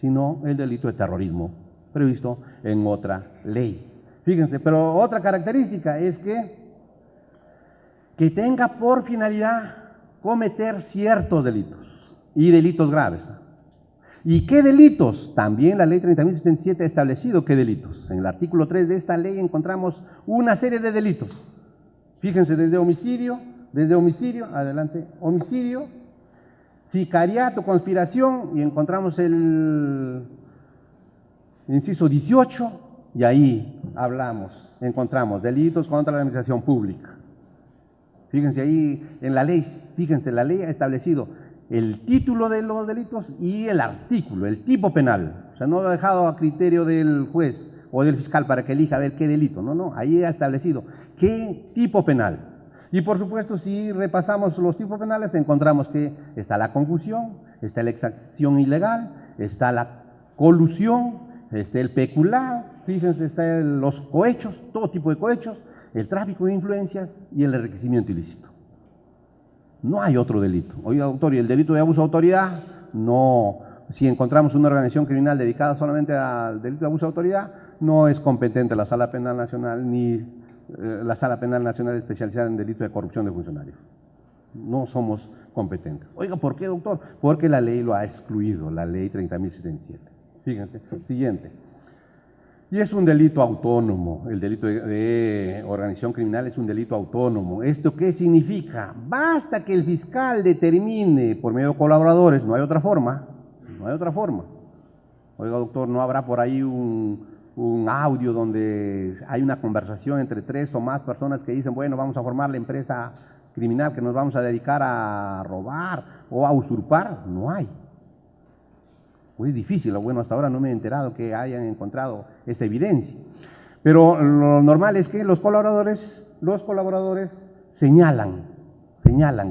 sino el delito de terrorismo, previsto en otra ley. Fíjense, pero otra característica es que tenga por finalidad cometer ciertos delitos y delitos graves. ¿Y qué delitos? También la ley 30.077 ha establecido qué delitos. En el artículo 3 de esta ley encontramos una serie de delitos. Fíjense, desde homicidio, adelante, homicidio, sicariato, conspiración, y encontramos el inciso 18, y ahí encontramos delitos contra la administración pública. Fíjense ahí en la ley, la ley ha establecido el título de los delitos y el artículo, el tipo penal. O sea, no lo ha dejado a criterio del juez o del fiscal para que elija a ver qué delito. No, ahí ha establecido qué tipo penal. Y por supuesto, si repasamos los tipos penales, encontramos que está la confusión, está la exacción ilegal, está la colusión, está el peculado, fíjense, están los cohechos, todo tipo de cohechos, el tráfico de influencias y el enriquecimiento ilícito. No hay otro delito. Oiga, doctor, ¿y el delito de abuso de autoridad? No. Si encontramos una organización criminal dedicada solamente al delito de abuso de autoridad, no es competente la Sala Penal Nacional ni la Sala Penal Nacional especializada en delito de corrupción de funcionarios. No somos competentes. Oiga, ¿por qué, doctor? Porque la ley lo ha excluido, la ley 30.077. Fíjense, siguiente. Y es un delito autónomo, el delito de organización criminal es un delito autónomo. ¿Esto qué significa? Basta que el fiscal determine por medio de colaboradores, no hay otra forma. Oiga, doctor, ¿no habrá por ahí un audio donde hay una conversación entre 3 o más personas que dicen, bueno, vamos a formar la empresa criminal que nos vamos a dedicar a robar o a usurpar? No hay. Es difícil, bueno, hasta ahora no me he enterado que hayan encontrado esa evidencia. Pero lo normal es que los colaboradores señalan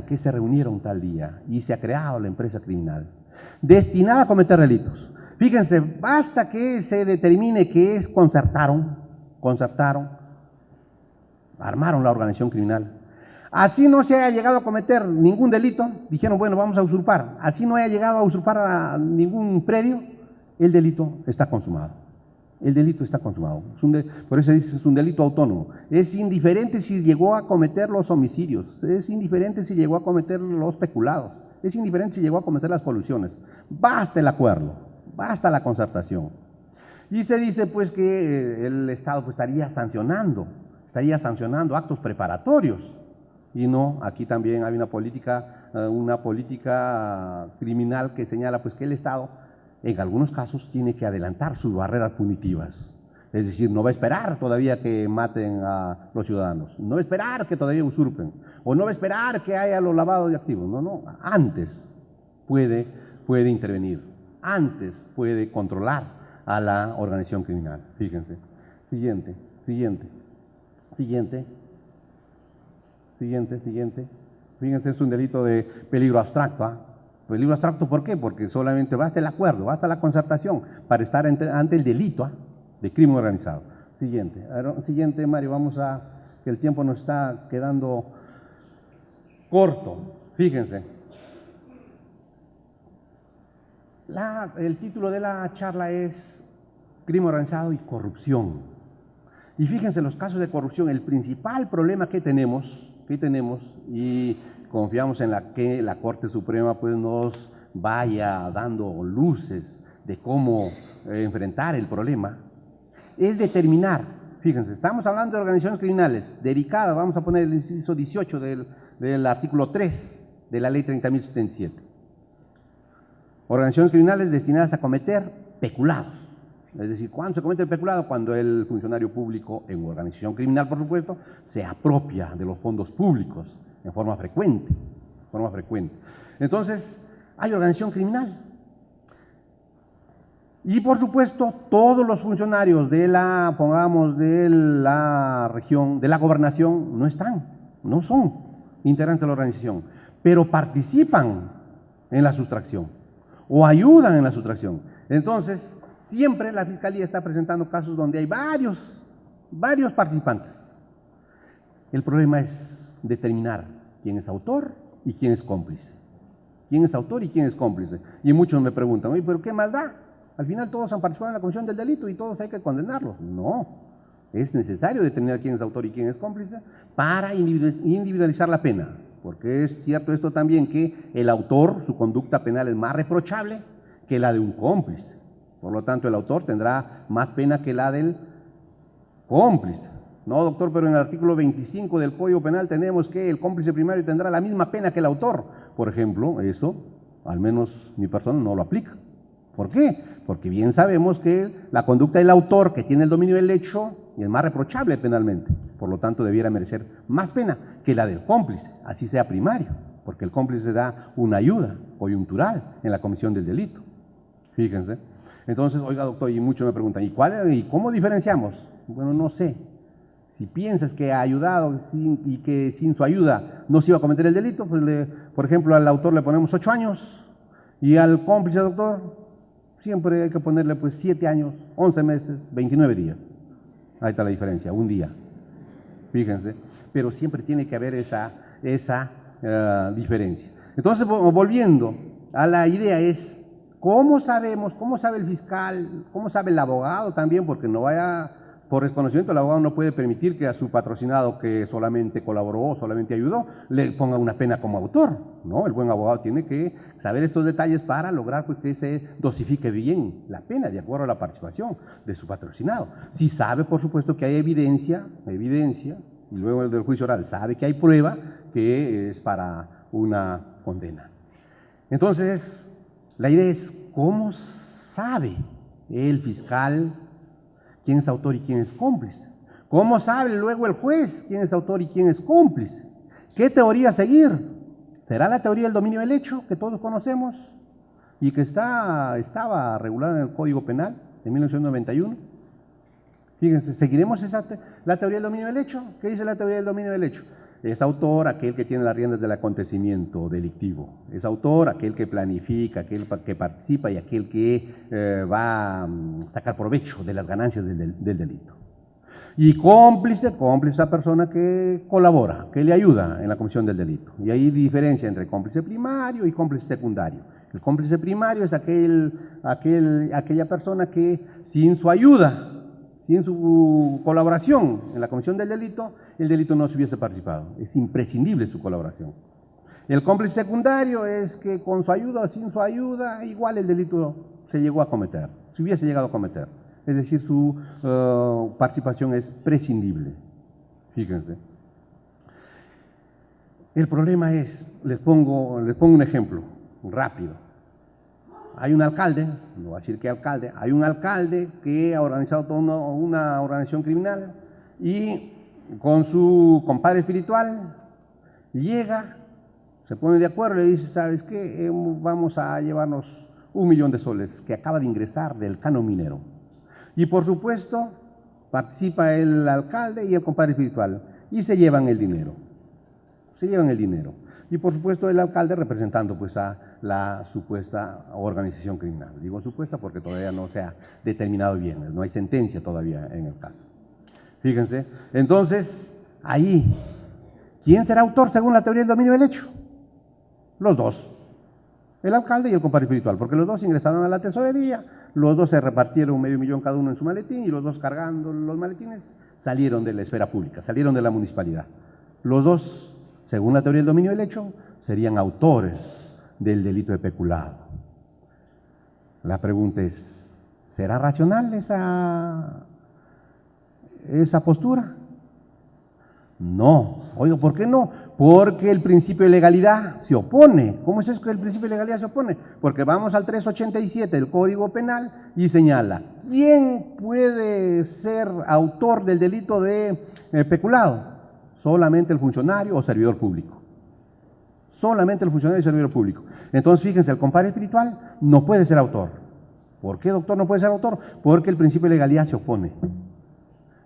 que se reunieron tal día y se ha creado la empresa criminal destinada a cometer delitos. Fíjense, basta que se determine que concertaron, armaron la organización criminal. Así no se haya llegado a cometer ningún delito, dijeron, bueno, vamos a usurpar. Así no haya llegado a usurpar a ningún predio, el delito está consumado. El delito está consumado. Por eso dice, es un delito autónomo. Es indiferente si llegó a cometer los homicidios, es indiferente si llegó a cometer los peculados, es indiferente si llegó a cometer las colusiones. Basta el acuerdo, basta la concertación. Y se dice pues que el Estado pues, estaría sancionando actos preparatorios. Y no, aquí también hay una política criminal que señala pues que el Estado en algunos casos tiene que adelantar sus barreras punitivas. Es decir, no va a esperar todavía que maten a los ciudadanos, no va a esperar que todavía usurpen, o no va a esperar que haya los lavados de activos. No, antes puede intervenir, antes puede controlar a la organización criminal. Fíjense, siguiente. Fíjense, es un delito de peligro abstracto. Peligro abstracto, ¿por qué? Porque solamente basta el acuerdo, basta la concertación para estar ante el delito de crimen organizado. Siguiente, Mario, que el tiempo nos está quedando corto. Fíjense. El título de la charla es Crimen organizado y corrupción. Y fíjense, los casos de corrupción, el principal problema que tenemos, y confiamos en que la Corte Suprema pues nos vaya dando luces de cómo enfrentar el problema, es determinar Fíjense, estamos hablando de organizaciones criminales dedicadas, vamos a poner el inciso 18 del artículo 3 de la ley 30.077. Organizaciones criminales destinadas a cometer peculados. Es decir, ¿cuándo se comete el peculado? Cuando el funcionario público, en organización criminal, por supuesto, se apropia de los fondos públicos en forma frecuente. Entonces, hay organización criminal. Y por supuesto, todos los funcionarios de la, pongamos, de la región, de la gobernación, no son integrantes de la organización, pero participan en la sustracción o ayudan en la sustracción. Entonces, siempre la Fiscalía está presentando casos donde hay varios participantes. El problema es determinar quién es autor y quién es cómplice. ¿Quién es autor y quién es cómplice? Y muchos me preguntan, oye, ¿pero qué más da? Al final todos han participado en la comisión del delito y todos hay que condenarlos. No, es necesario determinar quién es autor y quién es cómplice para individualizar la pena. Porque es cierto esto también que el autor, su conducta penal es más reprochable que la de un cómplice. Por lo tanto, el autor tendrá más pena que la del cómplice. No, doctor, pero en el artículo 25 del Código Penal tenemos que el cómplice primario tendrá la misma pena que el autor. Por ejemplo, eso, al menos mi persona no lo aplica. ¿Por qué? Porque bien sabemos que la conducta del autor que tiene el dominio del hecho es más reprochable penalmente. Por lo tanto, debiera merecer más pena que la del cómplice, así sea primario, porque el cómplice da una ayuda coyuntural en la comisión del delito. Fíjense. Entonces, oiga, doctor, y muchos me preguntan, ¿y cómo diferenciamos? Bueno, no sé. Si piensas que ha ayudado y que sin su ayuda no se iba a cometer el delito, pues por ejemplo, al autor le ponemos 8 años y al cómplice, doctor, siempre hay que ponerle pues 7 años, 11 meses, 29 días. Ahí está la diferencia, un día. Fíjense. Pero siempre tiene que haber esa diferencia. Entonces, volviendo a la idea es, ¿cómo sabemos, cómo sabe el fiscal, cómo sabe el abogado también? Porque no vaya, por desconocimiento, el abogado no puede permitir que a su patrocinado que solamente colaboró, solamente ayudó, le ponga una pena como autor. No, el buen abogado tiene que saber estos detalles para lograr pues, que se dosifique bien la pena de acuerdo a la participación de su patrocinado. Si sabe, por supuesto, que hay evidencia, y luego el del juicio oral sabe que hay prueba que es para una condena. Entonces, la idea es, ¿cómo sabe el fiscal quién es autor y quién es cómplice? ¿Cómo sabe luego el juez quién es autor y quién es cómplice? ¿Qué teoría seguir? ¿Será la teoría del dominio del hecho que todos conocemos y que estaba regulada en el Código Penal de 1991? Fíjense, ¿seguiremos la teoría del dominio del hecho? ¿Qué dice la teoría del dominio del hecho? Es autor aquel que tiene las riendas del acontecimiento delictivo. Es autor aquel que planifica, aquel que participa y aquel que va a sacar provecho de las ganancias del delito. Y cómplice esa persona que colabora, que le ayuda en la comisión del delito. Y hay diferencia entre cómplice primario y cómplice secundario. El cómplice primario es aquella persona que sin su ayuda, sin su colaboración en la comisión del delito, el delito no se hubiese participado. Es imprescindible su colaboración. El cómplice secundario es que con su ayuda o sin su ayuda, igual el delito se llegó a cometer, se hubiese llegado a cometer. Es decir, su participación es prescindible. Fíjense. El problema es, les pongo un ejemplo rápido. Hay un alcalde, no voy a decir qué alcalde, hay un alcalde que ha organizado toda una organización criminal y con su compadre espiritual llega, se pone de acuerdo y le dice, ¿sabes qué? Vamos a llevarnos 1 millón de soles que acaba de ingresar del canon minero. Y por supuesto participa el alcalde y el compadre espiritual y se llevan el dinero. Y por supuesto el alcalde representando pues a la supuesta organización criminal. Digo supuesta porque todavía no se ha determinado bien, no hay sentencia todavía en el caso. Fíjense, entonces ahí, ¿quién será autor según la teoría del dominio del hecho? Los dos, el alcalde y el compadre espiritual, porque los dos ingresaron a la tesorería, los dos se repartieron 500,000 cada uno en su maletín y los dos cargando los maletines salieron de la esfera pública, salieron de la municipalidad. Los dos, según la teoría del dominio del hecho, serían autores del delito de peculado. La pregunta es, ¿será racional esa postura? No. Oiga, ¿por qué no? Porque el principio de legalidad se opone. ¿Cómo es eso que el principio de legalidad se opone? Porque vamos al 387 del Código Penal y señala, ¿quién puede ser autor del delito de peculado? Solamente el funcionario o servidor público. Solamente el funcionario y servidor público. Entonces, fíjense, el compadre espiritual no puede ser autor. ¿Por qué, doctor, no puede ser autor? Porque el principio de legalidad se opone.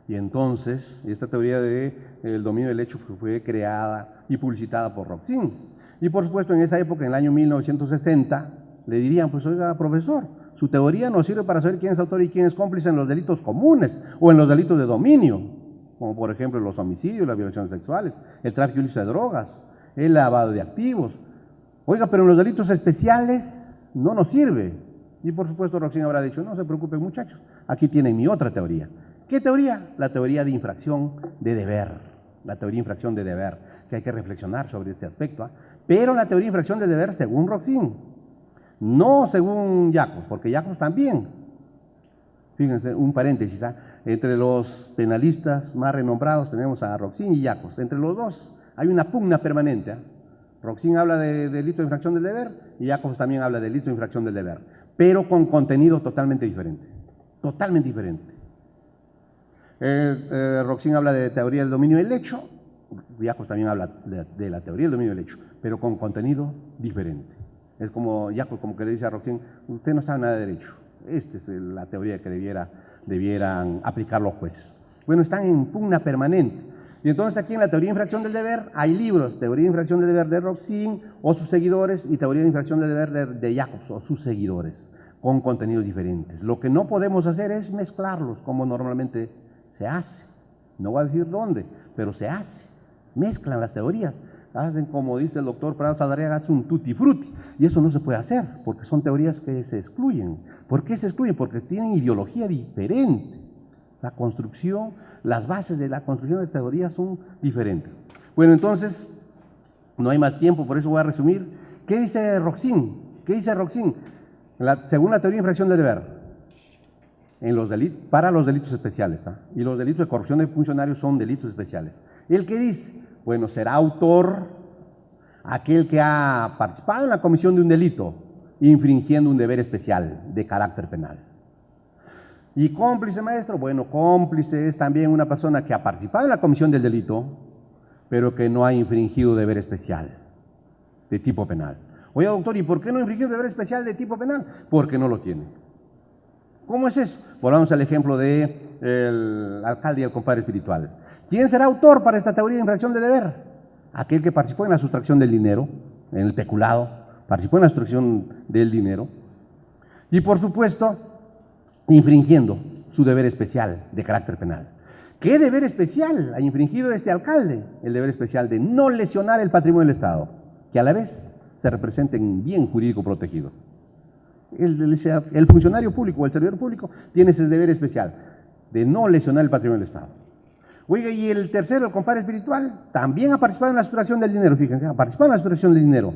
Y entonces, esta teoría del dominio del hecho fue creada y publicitada por Roxin. Y por supuesto, en esa época, en el año 1960, le dirían, pues oiga, profesor, su teoría nos sirve para saber quién es autor y quién es cómplice en los delitos comunes o en los delitos de dominio, como por ejemplo los homicidios, las violaciones sexuales, el tráfico ilícito de drogas, el lavado de activos. Oiga, pero en los delitos especiales no nos sirve. Y por supuesto, Roxin habrá dicho, no se preocupen muchachos, aquí tienen mi otra teoría. ¿Qué teoría? La teoría de infracción de deber. La teoría de infracción de deber, que hay que reflexionar sobre este aspecto. Pero la teoría de infracción de deber según Roxin, no según Jacobs, porque Jacobs también. Fíjense, un paréntesis, entre los penalistas más renombrados tenemos a Roxin y Jacobs. Entre los dos hay una pugna permanente. Roxin habla de delito de infracción del deber y Jacobs también habla de delito de infracción del deber, pero con contenido totalmente diferente. Totalmente diferente. Roxin habla de teoría del dominio del hecho, Jacobs también habla de la teoría del dominio del hecho, pero con contenido diferente. Es como Jacobs como que le dice a Roxin, usted no sabe nada de derecho, esta es la teoría que debieran aplicar los jueces. Bueno, están en pugna permanente. Y entonces aquí en la teoría de infracción del deber hay libros, teoría de infracción del deber de Roxin o sus seguidores y teoría de infracción del deber de Jacobs o sus seguidores, con contenidos diferentes. Lo que no podemos hacer es mezclarlos como normalmente se hace. No voy a decir dónde, pero se hace. Mezclan las teorías. Hacen, como dice el doctor Prado Saldarriaga, hace un tutti frutti. Y eso no se puede hacer, porque son teorías que se excluyen. ¿Por qué se excluyen? Porque tienen ideología diferente. La construcción, las bases de la construcción de estas teorías son diferentes. Bueno, entonces, no hay más tiempo, por eso voy a resumir. ¿Qué dice Roxin? ¿Qué dice Roxin? Según la teoría de infracción del deber, para los delitos especiales, y los delitos de corrupción de funcionarios son delitos especiales. ¿El que dice? Bueno, será autor aquel que ha participado en la comisión de un delito, infringiendo un deber especial de carácter penal. ¿Y cómplice, maestro? Bueno, cómplice es también una persona que ha participado en la comisión del delito, pero que no ha infringido deber especial de tipo penal. Oye, doctor, ¿y por qué no infringió deber especial de tipo penal? Porque no lo tiene. ¿Cómo es eso? Volvamos al ejemplo del alcalde y el compadre espiritual. ¿Quién será autor para esta teoría de infracción de deber? Aquel que participó en la sustracción del dinero, en el peculado, participó en la sustracción del dinero, y por supuesto, infringiendo su deber especial de carácter penal. ¿Qué deber especial ha infringido este alcalde? El deber especial de no lesionar el patrimonio del Estado, que a la vez se representa en bien jurídico protegido. El funcionario público o el servidor público tiene ese deber especial de no lesionar el patrimonio del Estado. Oiga, y el tercero, el compadre espiritual, también ha participado en la sustracción del dinero, fíjense, ha participado en la sustracción del dinero,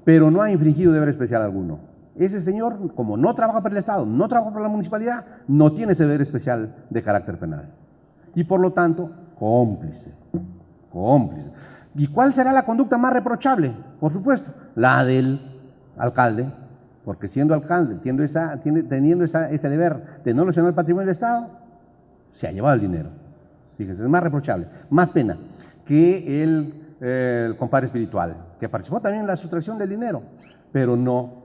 pero no ha infringido deber especial alguno. Ese señor, como no trabaja para el Estado, no trabaja para la municipalidad, no tiene ese deber especial de carácter penal. Y por lo tanto, cómplice. Cómplice. ¿Y cuál será la conducta más reprochable? Por supuesto, la del alcalde, porque siendo alcalde, teniendo ese deber de no lesionar el patrimonio del Estado, se ha llevado el dinero. Fíjense, es más reprochable, más pena que el compadre espiritual, que participó también en la sustracción del dinero, pero no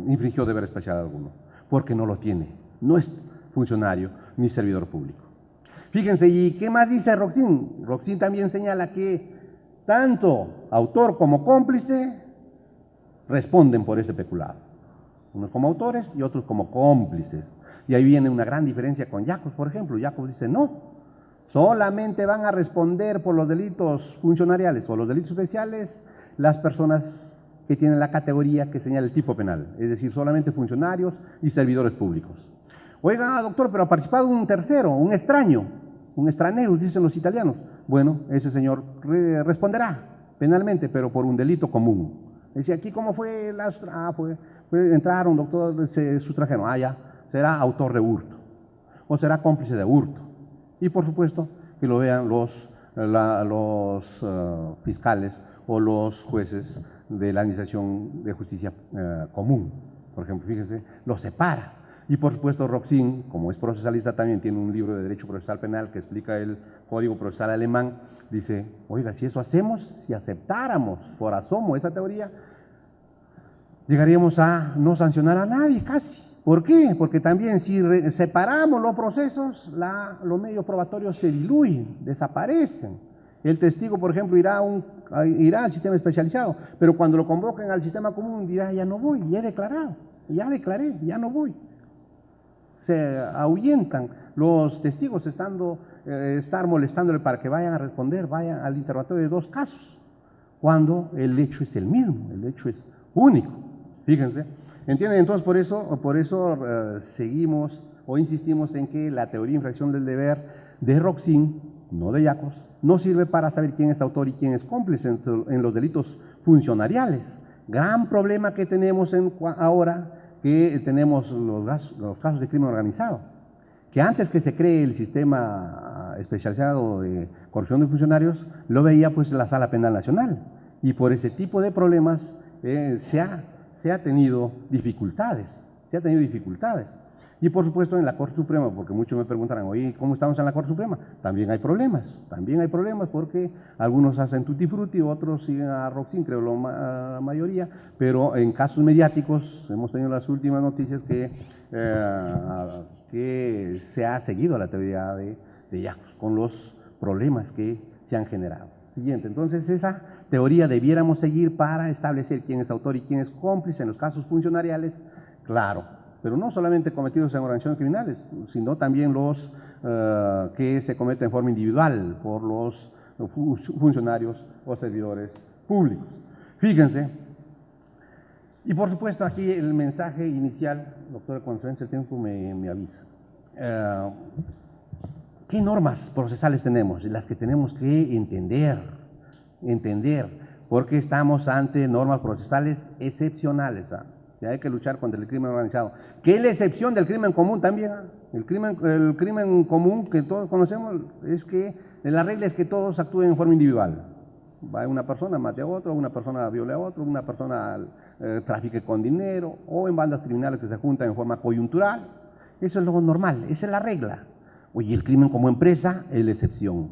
infringió deber especial alguno, porque no lo tiene, no es funcionario ni servidor público. Fíjense, ¿y qué más dice Roxin? Roxin también señala que tanto autor como cómplice responden por ese peculado. Unos como autores y otros como cómplices. Y ahí viene una gran diferencia con Jacobs, por ejemplo. Jacobs dice, no, solamente van a responder por los delitos funcionariales o los delitos especiales las personas que tienen la categoría que señala el tipo penal, es decir, solamente funcionarios y servidores públicos. Oiga, doctor, pero ha participado un tercero, un extraño, un extranjero, dicen los italianos. Bueno, ese señor responderá penalmente, pero por un delito común. Dice, aquí cómo fue entraron, doctor, se sustrajeron, ya, será autor de hurto, o será cómplice de hurto. Y por supuesto que lo vean los fiscales o los jueces de la Administración de Justicia Común. Por ejemplo, fíjense, lo separa. Y por supuesto Roxin, como es procesalista, también tiene un libro de Derecho Procesal Penal que explica el Código Procesal Alemán. Dice, oiga, si eso hacemos, si aceptáramos por asomo esa teoría, llegaríamos a no sancionar a nadie casi. ¿Por qué? Porque también si separamos los procesos, los medios probatorios se diluyen, desaparecen. El testigo, por ejemplo, irá al sistema especializado, pero cuando lo convoquen al sistema común dirá, ya no voy, ya he declarado, ya declaré, ya no voy. Se ahuyentan los testigos estar molestándole para que vayan a responder, vayan al interrogatorio de 2 casos, cuando el hecho es el mismo, el hecho es único. Fíjense, ¿entienden? Entonces por eso seguimos o insistimos en que la teoría de infracción del deber de Roxin, no de Jacobs, no sirve para saber quién es autor y quién es cómplice en los delitos funcionariales. Gran problema que tenemos ahora, que tenemos los casos de crimen organizado, que antes que se cree el sistema especializado de corrupción de funcionarios, lo veía pues la Sala Penal Nacional, y por ese tipo de problemas se ha tenido dificultades, Y por supuesto en la Corte Suprema, porque muchos me preguntarán, oye, ¿cómo estamos en la Corte Suprema? También hay problemas porque algunos hacen tutti frutti, otros siguen a Roxin, creo la mayoría, pero en casos mediáticos hemos tenido las últimas noticias que se ha seguido la teoría de Jacobs con los problemas que se han generado. Siguiente, entonces esa teoría debiéramos seguir para establecer quién es autor y quién es cómplice en los casos funcionariales, claro, pero no solamente cometidos en organizaciones criminales, sino también los que se cometen en forma individual por los funcionarios o servidores públicos. Fíjense, y por supuesto aquí el mensaje inicial, doctora, cuando se vence el tiempo me avisa. ¿Qué normas procesales tenemos? Las que tenemos que entender, porque estamos ante normas procesales excepcionales. Si hay que luchar contra el crimen organizado, que es la excepción del crimen común también. El crimen común que todos conocemos es que la regla es que todos actúen en forma individual. Va una persona, mate a otro, una persona viole a otro, una persona trafique con dinero, o en bandas criminales que se juntan en forma coyuntural. Eso es lo normal, esa es la regla. Oye, el crimen como empresa es la excepción.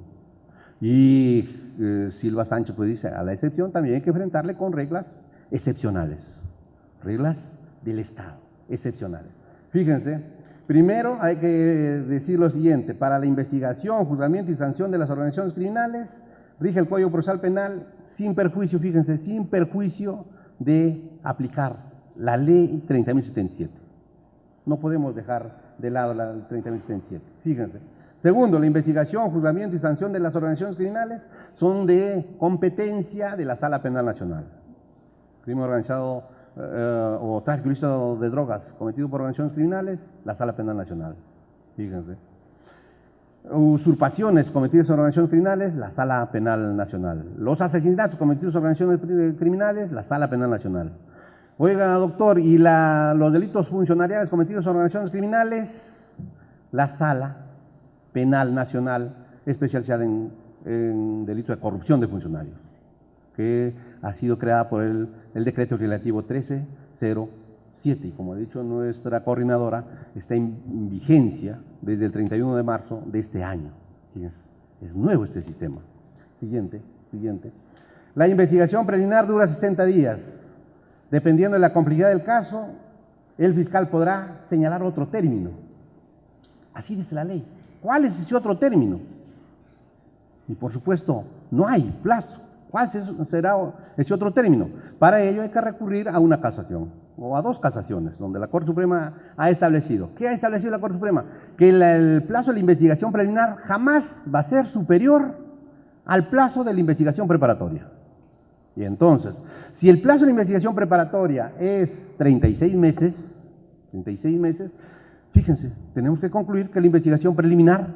Y Silva Sánchez pues dice, a la excepción también hay que enfrentarle con reglas excepcionales. Reglas del Estado, excepcionales. Fíjense, primero hay que decir lo siguiente: para la investigación, juzgamiento y sanción de las organizaciones criminales, rige el Código Procesal Penal sin perjuicio, fíjense, sin perjuicio de aplicar la ley 30.077. No podemos dejar de lado la 30.077, fíjense. Segundo, la investigación, juzgamiento y sanción de las organizaciones criminales son de competencia de la Sala Penal Nacional. Crimen organizado o tráfico ilícito de drogas cometido por organizaciones criminales, la Sala Penal Nacional. Fíjense. Usurpaciones cometidas por organizaciones criminales, la Sala Penal Nacional. Los asesinatos cometidos por organizaciones criminales, la Sala Penal Nacional. Oiga, doctor, ¿y los delitos funcionariales cometidos por organizaciones criminales? La Sala Penal Nacional especializada en delito de corrupción de funcionarios, que ha sido creada por el decreto relativo 1307, y como ha dicho nuestra coordinadora, está en vigencia desde el 31 de marzo de este año. Es nuevo este sistema. Siguiente. La investigación preliminar dura 60 días. Dependiendo de la complejidad del caso, el fiscal podrá señalar otro término. Así dice la ley. ¿Cuál es ese otro término? Y por supuesto, no hay plazo. ¿Cuál será ese otro término? Para ello hay que recurrir a una casación o a 2 casaciones, donde la Corte Suprema ha establecido. ¿Qué ha establecido la Corte Suprema? Que el plazo de la investigación preliminar jamás va a ser superior al plazo de la investigación preparatoria. Y entonces, si el plazo de la investigación preparatoria es 36 meses, fíjense, tenemos que concluir que la investigación preliminar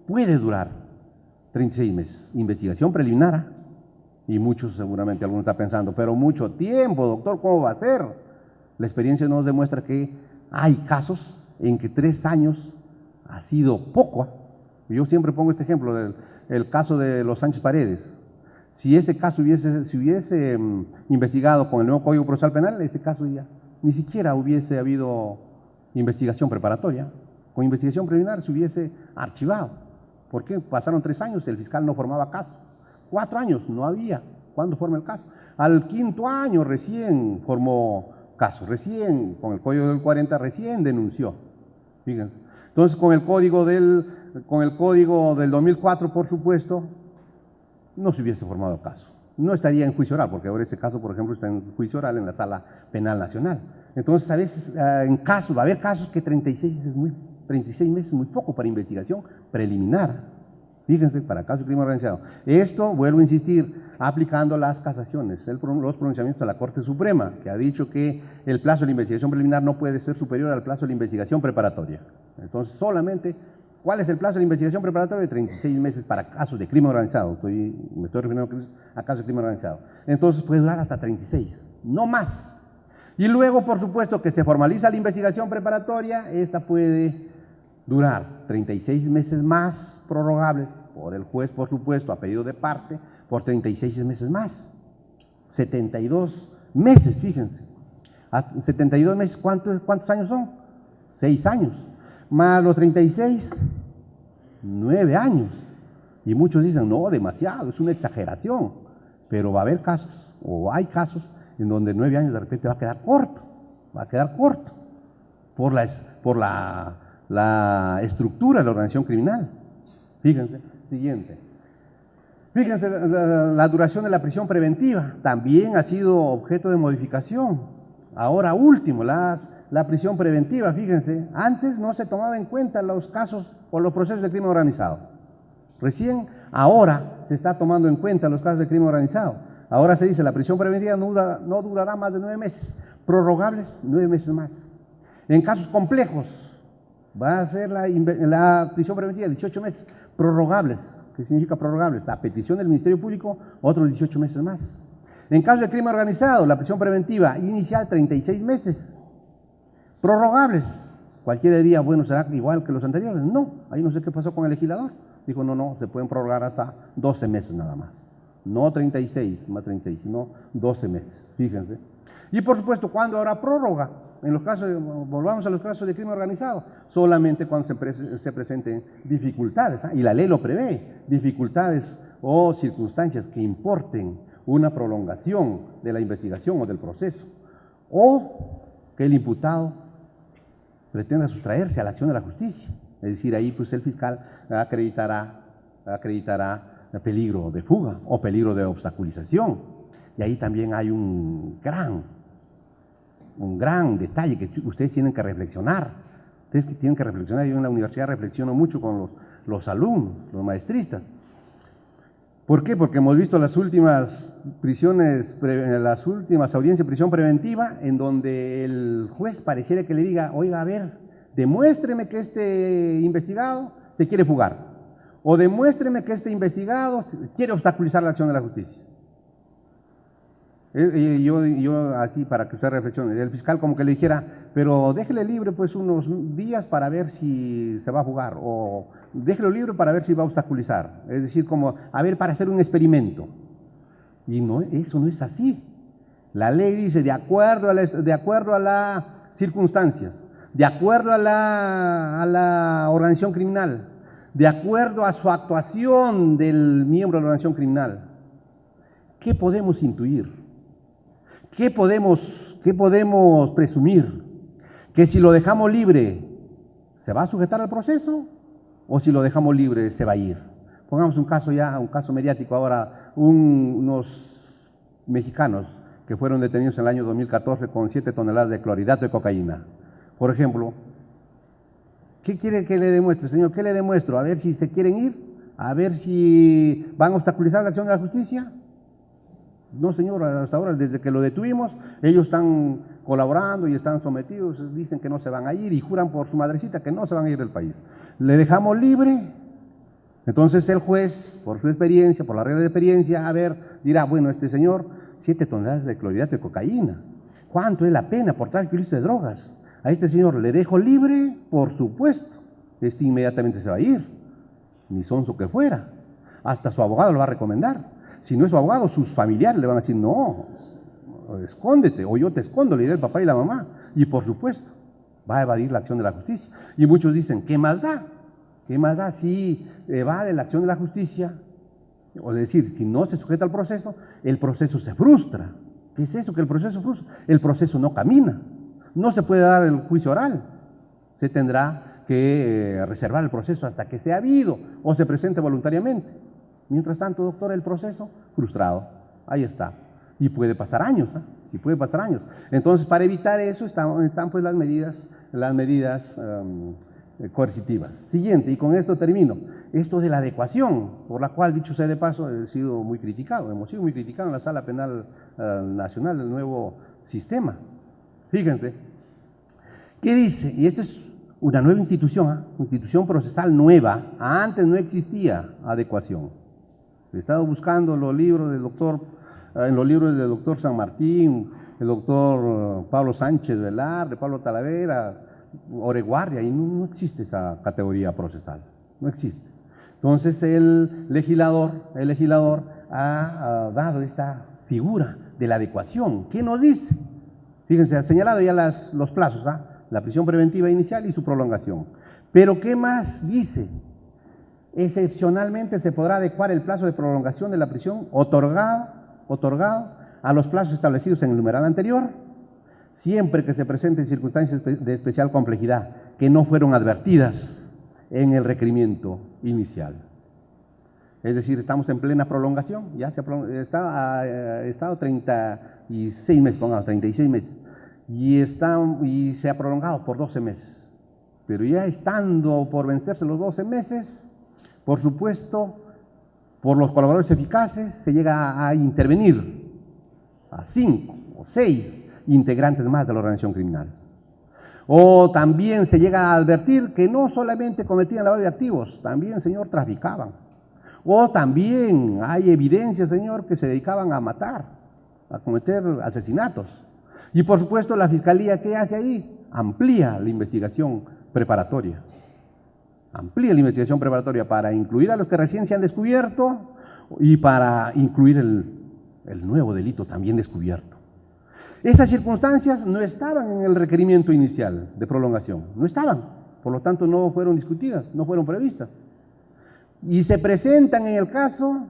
puede durar 36 meses. Investigación preliminar. Y muchos, seguramente algunos están pensando, pero mucho tiempo, doctor, ¿cómo va a ser? La experiencia nos demuestra que hay casos en que 3 años ha sido poco, Yo siempre pongo este ejemplo del el caso de los Sánchez Paredes. Si ese caso se hubiese investigado con el nuevo Código Procesal Penal, ese caso ya ni siquiera hubiese habido investigación preparatoria. Con investigación preliminar se hubiese archivado. ¿Por qué? Pasaron 3 años, el fiscal no formaba caso. 4 años, no había. ¿Cuándo forma el caso? Al 5.º año recién formó caso, recién, con el Código del 40, recién denunció. Fíjense. Entonces, con el Código del 2004, por supuesto, no se hubiese formado caso. No estaría en juicio oral, porque ahora ese caso, por ejemplo, está en juicio oral en la Sala Penal Nacional. Entonces, a veces, va a haber casos que 36 meses es muy poco para investigación preliminar. Fíjense, para casos de crimen organizado. Esto, vuelvo a insistir, aplicando las casaciones, los pronunciamientos de la Corte Suprema, que ha dicho que el plazo de la investigación preliminar no puede ser superior al plazo de la investigación preparatoria. Entonces, solamente, ¿cuál es el plazo de la investigación preparatoria? 36 meses para casos de crimen organizado. Me estoy refiriendo a casos de crimen organizado. Entonces, puede durar hasta 36, no más. Y luego, por supuesto, que se formaliza la investigación preparatoria, esta puede durar 36 meses más, prorrogables por el juez, por supuesto, a pedido de parte, por 36 meses más. 72 meses, fíjense. 72 meses, ¿cuántos años son? 6 años. Más los 36, 9 años. Y muchos dicen, no, demasiado, es una exageración. Pero va a haber casos, o hay casos, en donde 9 años de repente va a quedar corto. Va a quedar corto. Por la estructura de la organización criminal. Fíjense, siguiente. Fíjense, la duración de la prisión preventiva también ha sido objeto de modificación. Ahora último, la prisión preventiva, fíjense, antes no se tomaba en cuenta los casos o los procesos de crimen organizado. Recién ahora se está tomando en cuenta los casos de crimen organizado. Ahora se dice, la prisión preventiva no durará más de 9 meses, prorrogables 9 meses más. En casos complejos, va a ser la prisión preventiva 18 meses, prorrogables. ¿Qué significa prorrogables? A petición del Ministerio Público, otros 18 meses más. En caso de crimen organizado, la prisión preventiva inicial 36 meses, prorrogables. Cualquiera diría, bueno, ¿será igual que los anteriores? No, ahí no sé qué pasó con el legislador. Dijo, no, se pueden prorrogar hasta 12 meses nada más. No 36, más 36, sino 12 meses, fíjense. Y por supuesto, ¿cuándo habrá prórroga? En los casos, volvamos a los casos de crimen organizado, solamente cuando se presenten dificultades, y la ley lo prevé, dificultades o circunstancias que importen una prolongación de la investigación o del proceso, o que el imputado pretenda sustraerse a la acción de la justicia. Es decir, ahí pues el fiscal acreditará peligro de fuga o peligro de obstaculización. Y ahí también hay un gran detalle que ustedes tienen que reflexionar. Ustedes tienen que reflexionar. Yo en la universidad reflexiono mucho con los alumnos, los maestristas. ¿Por qué? Porque hemos visto las últimas las últimas audiencias de prisión preventiva, en donde el juez pareciera que le diga, oiga, a ver, demuéstreme que este investigado se quiere fugar, o demuéstreme que este investigado quiere obstaculizar la acción de la justicia. Yo así, para que usted reflexione, el fiscal como que le dijera, pero déjele libre pues unos días para ver si se va a fugar, o déjelo libre para ver si va a obstaculizar. Es decir, como, a ver, para hacer un experimento. Y no, eso no es así. La ley dice, de acuerdo a las circunstancias, de acuerdo a la organización criminal, de acuerdo a su actuación del miembro de la organización criminal, ¿qué podemos intuir? ¿Qué podemos presumir? ¿Que si lo dejamos libre se va a sujetar al proceso? ¿O si lo dejamos libre se va a ir? Pongamos un caso mediático ahora, unos mexicanos que fueron detenidos en el año 2014 con 7 toneladas de clorhidrato de cocaína. Por ejemplo, ¿qué quiere que le demuestre, señor? ¿Qué le demuestro? ¿A ver si se quieren ir? ¿A ver si van a obstaculizar la acción de la justicia? No, señor, hasta ahora, desde que lo detuvimos, ellos están colaborando y están sometidos, dicen que no se van a ir y juran por su madrecita que no se van a ir del país. Le dejamos libre. Entonces el juez, por su experiencia, por la regla de experiencia, dirá, bueno, este señor, 7 toneladas de clorhidrato de cocaína. ¿Cuánto es la pena por tráfico ilícito de drogas? A este señor le dejo libre, por supuesto, inmediatamente se va a ir. ni sonso que fuera. Hasta su abogado lo va a recomendar. Si no es su abogado, sus familiares le van a decir, no, escóndete, o yo te escondo, le dirá el papá y la mamá. Y por supuesto, va a evadir la acción de la justicia. Y muchos dicen, ¿qué más da? ¿Qué más da si evade la acción de la justicia? O decir, si no se sujeta al proceso, el proceso se frustra. ¿Qué es eso que el proceso frustra? El proceso no camina. No se puede dar el juicio oral. Se tendrá que reservar el proceso hasta que sea habido o se presente voluntariamente. Mientras tanto, doctor, el proceso frustrado. Ahí está. Y puede pasar años, ¿eh? Y puede pasar años. Entonces, para evitar eso están pues las medidas coercitivas. Siguiente, y con esto termino. Esto de la adecuación, por la cual, dicho sea de paso, hemos sido muy criticados en la Sala Penal Nacional del nuevo sistema. Fíjense, ¿qué dice? Y esto es una nueva institución, institución procesal nueva. Antes no existía adecuación. He estado buscando los libros del doctor, en los libros del doctor San Martín, el doctor Pablo Sánchez Velarde, Pablo Talavera, Oreguardia, y no existe esa categoría procesal, no existe. Entonces el legislador ha dado esta figura de la adecuación. ¿Qué nos dice? Fíjense, ha señalado ya los plazos, la prisión preventiva inicial y su prolongación. Pero ¿qué más dice? Excepcionalmente se podrá adecuar el plazo de prolongación de la prisión otorgado a los plazos establecidos en el numeral anterior, siempre que se presenten circunstancias de especial complejidad que no fueron advertidas en el requerimiento inicial. Es decir, estamos en plena prolongación, ya ha estado 36 meses, pongamos 36 meses, y se ha prolongado por 12 meses. Pero ya estando por vencerse los 12 meses, por supuesto, por los colaboradores eficaces se llega a intervenir a 5 o 6 integrantes más de la organización criminal. O también se llega a advertir que no solamente cometían lavado de activos, también, señor, traficaban. O también hay evidencia, señor, que se dedicaban a matar, a cometer asesinatos. Y por supuesto la Fiscalía, ¿qué hace ahí? Amplía la investigación preparatoria. Amplía la investigación preparatoria para incluir a los que recién se han descubierto y para incluir el nuevo delito también descubierto. Esas circunstancias no estaban en el requerimiento inicial de prolongación, no estaban, por lo tanto no fueron discutidas, no fueron previstas. Y se presentan en el caso,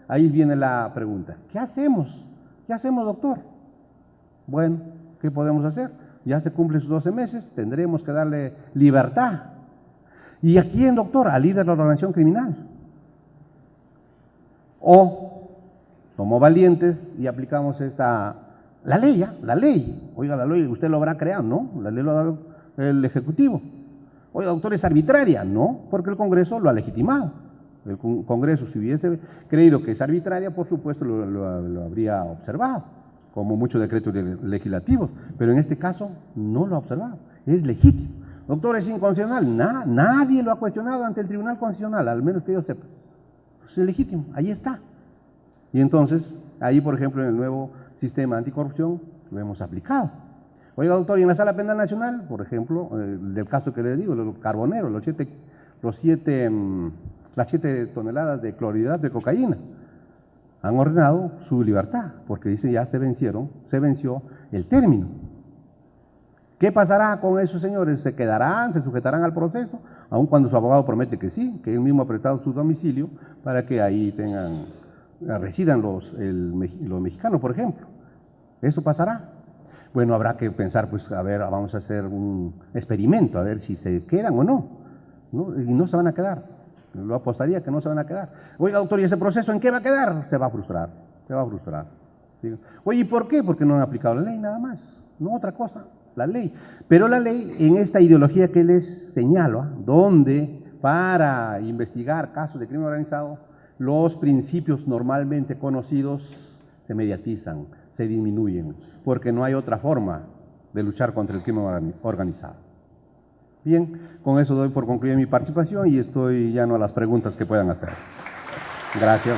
ahí viene la pregunta, ¿qué hacemos? ¿Qué hacemos, doctor? Bueno, ¿qué podemos hacer? Ya se cumplen sus 12 meses, tendremos que darle libertad. ¿Y a quién, doctor? Al líder de la organización criminal. O somos valientes y aplicamos la ley. Oiga, la ley usted lo habrá creado, ¿no? La ley lo ha dado el Ejecutivo. Oiga, doctor, ¿es arbitraria? No, porque el Congreso lo ha legitimado. El Congreso, si hubiese creído que es arbitraria, por supuesto lo habría observado, como muchos decretos legislativos, pero en este caso no lo ha observado, es legítimo. Doctor, ¿es inconstitucional? Nadie lo ha cuestionado ante el Tribunal Constitucional, al menos que yo sepa. Pues es legítimo, ahí está. Y entonces, ahí por ejemplo en el nuevo sistema anticorrupción lo hemos aplicado. Oiga, doctor, y en la Sala Penal Nacional, por ejemplo, del caso que les digo, los carboneros, las 7 toneladas de clorhidrato de cocaína, han ordenado su libertad, porque dicen ya se venció el término. ¿Qué pasará con esos señores? ¿Se quedarán, se sujetarán al proceso? Aun cuando su abogado promete que sí, que él mismo ha prestado su domicilio para que ahí residan los mexicanos, por ejemplo. ¿Eso pasará? Bueno, habrá que pensar, pues, a ver, vamos a hacer un experimento, a ver si se quedan o no, y no se van a quedar. Lo apostaría que no se van a quedar. Oiga, doctor, ¿y ese proceso en qué va a quedar? Se va a frustrar. ¿Sí? Oye, ¿y por qué? Porque no han aplicado la ley nada más, no otra cosa, la ley. Pero la ley, en esta ideología que les señalo, donde para investigar casos de crimen organizado, los principios normalmente conocidos se mediatizan, se disminuyen, porque no hay otra forma de luchar contra el crimen organizado. Bien, con eso doy por concluida mi participación y estoy llano a las preguntas que puedan hacer. Gracias.